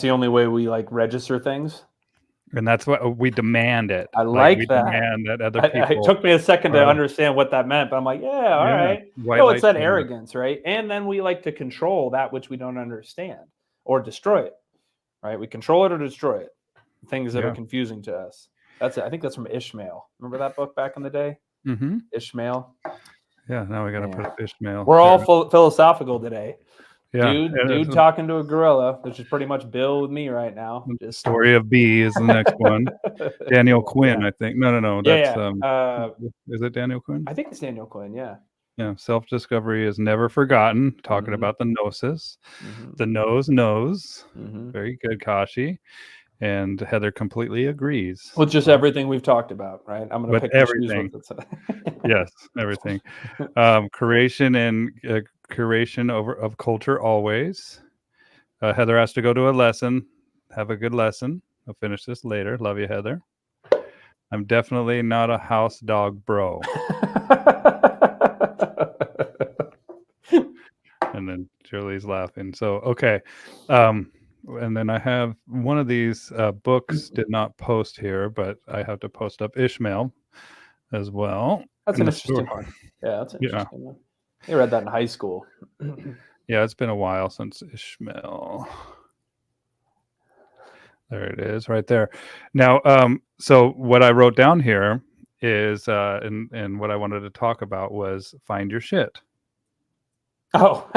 B: the only way we register things.
A: And that's what we demand it.
B: I like that.
A: Demand that other people.
B: It took me a second to understand what that meant, but I'm like, all right. It's that arrogance, right? And then we like to control that which we don't understand or destroy it, right? We control it or destroy it. Things that are confusing to us. That's it. I think that's from Ishmael. Remember that book back in the day?
A: Mm-hmm.
B: Ishmael.
A: Yeah, now we got to put up Ishmael.
B: We're all philosophical today.
A: Yeah.
B: Dude talking to a gorilla, which is pretty much Bill with me right now.
A: Story of B is the next one. Daniel Quinn, I think. No. That's is it Daniel Quinn?
B: I think it's Daniel Quinn, yeah.
A: Yeah, self-discovery is never forgotten. Talking about the gnosis. Mm-hmm. The nose knows. Mm-hmm. Very good, Kashi. And Heather completely agrees.
B: With just everything we've talked about, right? I'm going to pick
A: everything. Yes, everything. Curation and curation of culture always. Heather has to go to a lesson. Have a good lesson. I'll finish this later. Love you, Heather. I'm definitely not a house dog bro. And then Julie's laughing. So, okay. And then I have one of these books did not post here, but I have to post up Ishmael as well.
B: That's
A: And
B: an
A: the
B: interesting
A: story,
B: one. Yeah, that's an
A: yeah,
B: interesting one. I read that in high school.
A: yeah, it's been a while since Ishmael. There it is, right there. Now, so what I wrote down here is, and what I wanted to talk about was find your shit.
B: Oh,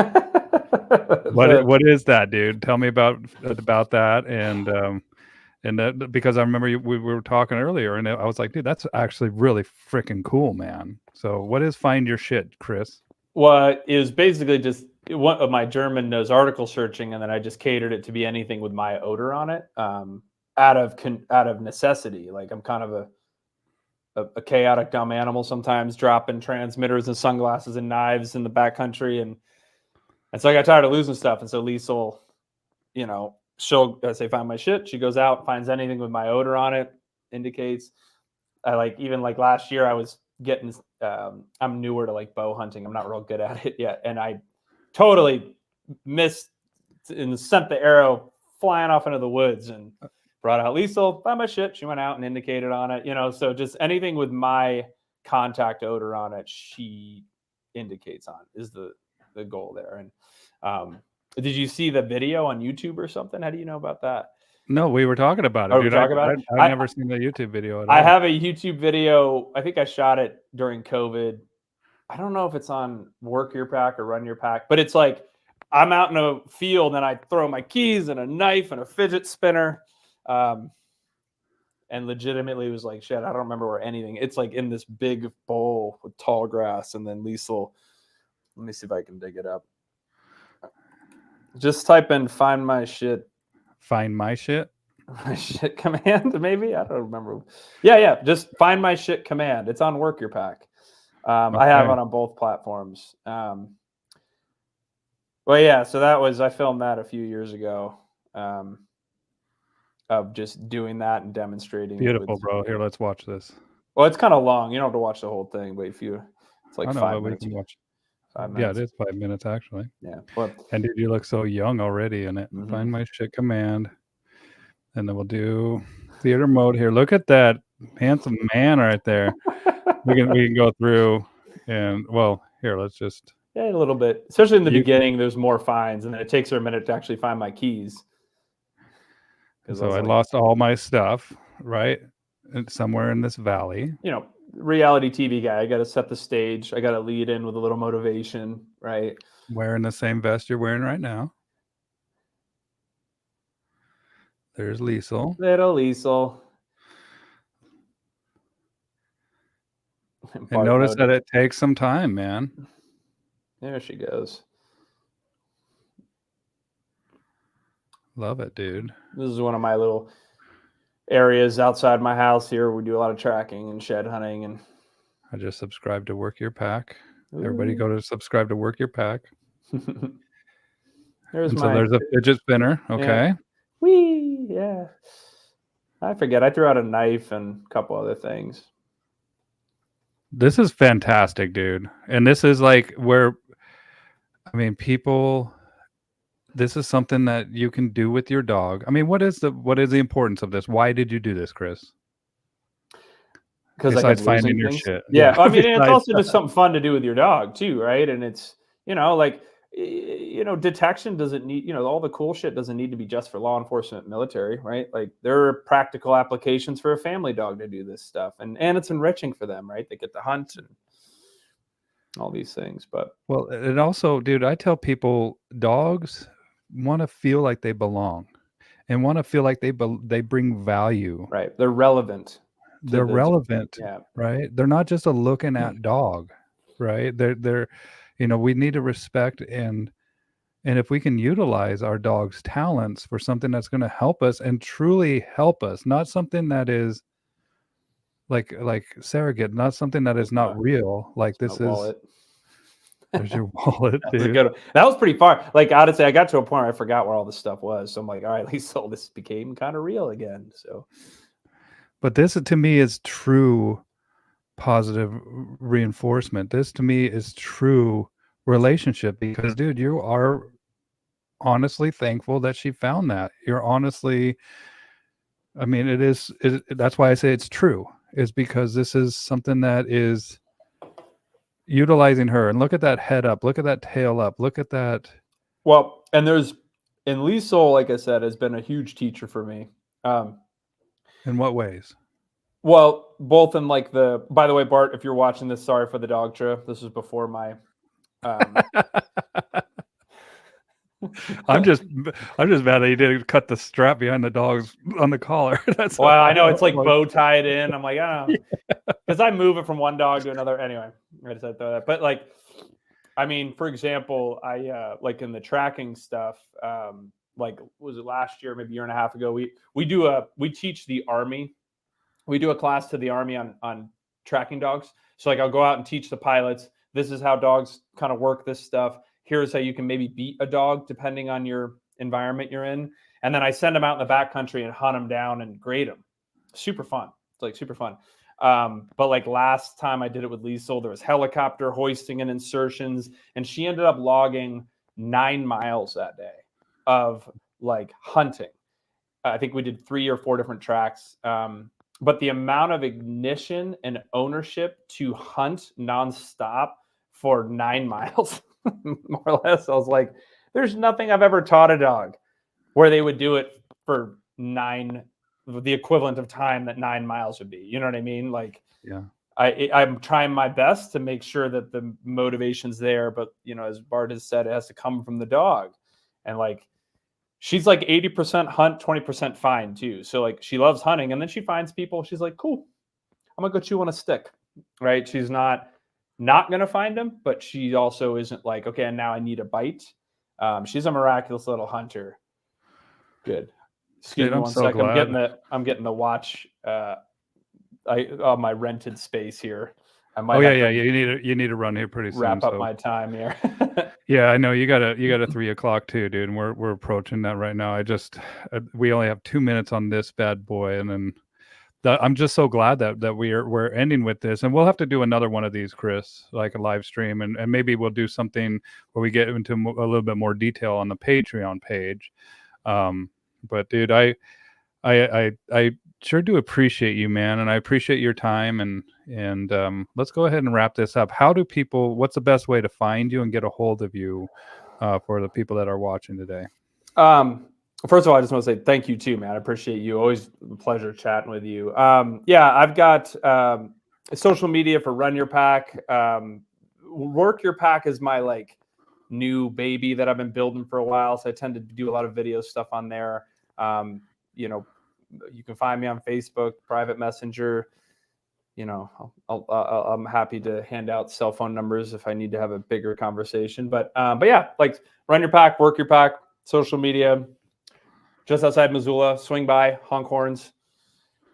A: What is that, dude? Tell me about that, and that, because I remember we were talking earlier, and I was like, dude, that's actually really freaking cool, man. So, what is find your shit, Chris?
B: What is basically just one of my German knows article searching, and then I just catered it to be anything with my odor on it, out of necessity. Like I'm kind of a chaotic dumb animal sometimes, dropping transmitters and sunglasses and knives in the backcountry, and so I got tired of losing stuff, and so Liesel, she'll say find my shit. She goes out, finds anything with my odor on it, indicates. I even last year I was getting. I'm newer to bow hunting. I'm not real good at it yet, and I totally missed and sent the arrow flying off into the woods and brought out Liesel, find my shit. She went out and indicated on it. So just anything with my contact odor on it, she indicates on is the goal there. And did you see the video on YouTube or something? How do you know about that?
A: No, we were talking about it,
B: Oh,
A: dude.
B: we're talking about it?
A: I've never seen the YouTube video at all.
B: I have a YouTube video. I think I shot it during COVID. I don't know if it's on Work Your Pack or Run Your Pack, but it's like I'm out in a field and I throw my keys and a knife and a fidget spinner. And legitimately it was like, shit, I don't remember where anything. It's like in this big bowl with tall grass, and then Liesel. Let me see if I can dig it up. Just type in find my shit.
A: Find my shit?
B: My shit command, maybe? I don't remember. Yeah. Just find my shit command. It's on Work Your Pack. I have it on both platforms. Well, yeah, so I filmed that a few years ago, of just doing that and demonstrating.
A: Beautiful, bro. Here, let's watch this.
B: Well, it's kind of long. You don't have to watch the whole thing, but it's like 5 minutes.
A: We can watch.
B: 5 minutes.
A: Yeah, it is 5 minutes actually.
B: Yeah. Well,
A: and dude, you look so young already in it. Mm-hmm. Find my shit command. And then we'll do theater mode here. Look at that handsome man right there. we can go through and here, let's just
B: a little bit. Especially in the beginning, there's more finds, and then it takes her a minute to actually find my keys.
A: So I lost all my stuff, right? Somewhere in this valley.
B: Reality TV guy. I got to set the stage. I got to lead in with a little motivation, right?
A: Wearing the same vest you're wearing right now. There's Liesel.
B: Little Liesel.
A: And notice that it takes some time, man.
B: There she goes.
A: Love it, dude.
B: This is one of my little areas outside my house here. We do a lot of tracking and shed hunting. And
A: I just subscribed to Work Your Pack. Ooh. Everybody go to subscribe to Work Your Pack.
B: There's
A: a fidget spinner. Okay.
B: Yeah. Whee! Yeah. I forget. I threw out a knife and a couple other things.
A: This is fantastic, dude. And this is like where, people, this is something that you can do with your dog. What is the importance of this? Why did you do this, Chris?
B: Because
A: finding your shit.
B: Yeah. It's also just something fun to do with your dog too, right? And it's, detection doesn't need, all the cool shit doesn't need to be just for law enforcement, military, right? Like there are practical applications for a family dog to do this stuff, and it's enriching for them, right? They get to hunt and all these things. But
A: and also, dude, I tell people dogs want to feel like they belong and want to feel like they bring value.
B: Right. They're relevant.
A: They're relevant. Yeah. Right. They're not just a looking at dog, right? They're we need to respect and if we can utilize our dog's talents for something that's going to help us and truly help us, not something that is like surrogate, not something that is not real. Like this is wallet. There's your wallet, dude.
B: That was pretty far. Like honestly, I got to a point where I forgot where all this stuff was. So I'm like, all right, at least all this became kind of real again. So
A: But this to me is true positive reinforcement. This to me is true relationship because, dude, you are honestly thankful that she found that. You're honestly, I mean, that's why I say it's true, is because this is something that is utilizing her. And look at that head up, look at that tail up, look at that.
B: Well, and Liesel, like I said, has been a huge teacher for me.
A: In what ways?
B: Well, both in like by the way, Bart, if you're watching this, sorry for the dog trip. This was before my,
A: I'm just mad that you didn't cut the strap behind the dog's on the collar. That's
B: well, I know it's like bow tied in. I'm like, I don't know, because I move it from one dog to another. Anyway, I just had to throw that. But like, I mean, for example, I like in the tracking stuff. Like, was it last year, maybe a year and a half ago? We teach the Army. We do a class to the Army on tracking dogs. So like, I'll go out and teach the pilots. This is how dogs kind of work this stuff. Here's how you can maybe beat a dog depending on your environment you're in. And then I send them out in the backcountry and hunt them down and grade them. Super fun. It's like super fun. But like last time I did it with Liesel, there was helicopter hoisting and insertions, and she ended up logging 9 miles that day of like hunting. I think we did 3 or 4 different tracks. But the amount of ignition and ownership to hunt nonstop for 9 miles, more or less, I was like, there's nothing I've ever taught a dog where they would do it for the equivalent of time that 9 miles would be. You know what I mean? Like,
A: yeah,
B: I'm trying my best to make sure that the motivation's there, but you know, as Bart has said, it has to come from the dog. And like, she's like 80% hunt, 20% find too. So like, she loves hunting, and then she finds people. She's like, cool, I'm gonna go chew on a stick, right? She's not gonna find them, but she also isn't like, okay, and now I need a bite. She's a miraculous little hunter. Good. Excuse
A: dude,
B: me
A: I'm
B: one
A: so
B: second.
A: glad.
B: I'm getting the watch. On my rented space here. I might.
A: Oh yeah, you need to run here pretty soon.
B: Wrap up my time here.
A: Yeah, I know you got a 3 o'clock too, dude. And we're approaching that right now. We only have 2 minutes on this bad boy, and then I'm just so glad that we're ending with this. And we'll have to do another one of these, Chris, like a live stream, and maybe we'll do something where we get into a little bit more detail on the Patreon page. But dude, I sure do appreciate you, man, and I appreciate your time. And let's go ahead and wrap this up. What's the best way to find you and get a hold of you for the people that are watching today?
B: First of all, I just want to say thank you too, man. I appreciate you. Always a pleasure chatting with you. Yeah, I've got social media for Run Your Pack. Work Your Pack is my like new baby that I've been building for a while. So I tend to do a lot of video stuff on there. You know, you can find me on Facebook, private messenger. You know, I'm happy to hand out cell phone numbers if I need to have a bigger conversation. But yeah, like Run Your Pack, Work Your Pack, social media, just outside Missoula. Swing by, honk horns.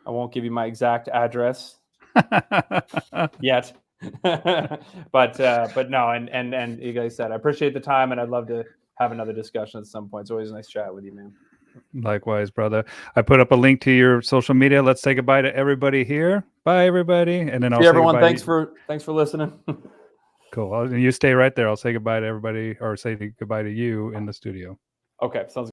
B: I won't give you my exact address yet. but no, and like I said, I appreciate the time, and I'd love to have another discussion at some point. It's always a nice chat with you, man.
A: Likewise, brother. I put up a link to your social media. Let's say goodbye to everybody here. Bye, everybody. And then I'll say
B: everyone.
A: Goodbye.
B: Thanks for listening.
A: Cool. And you stay right there. I'll say goodbye to everybody, or say goodbye to you in the studio.
B: Okay, sounds good.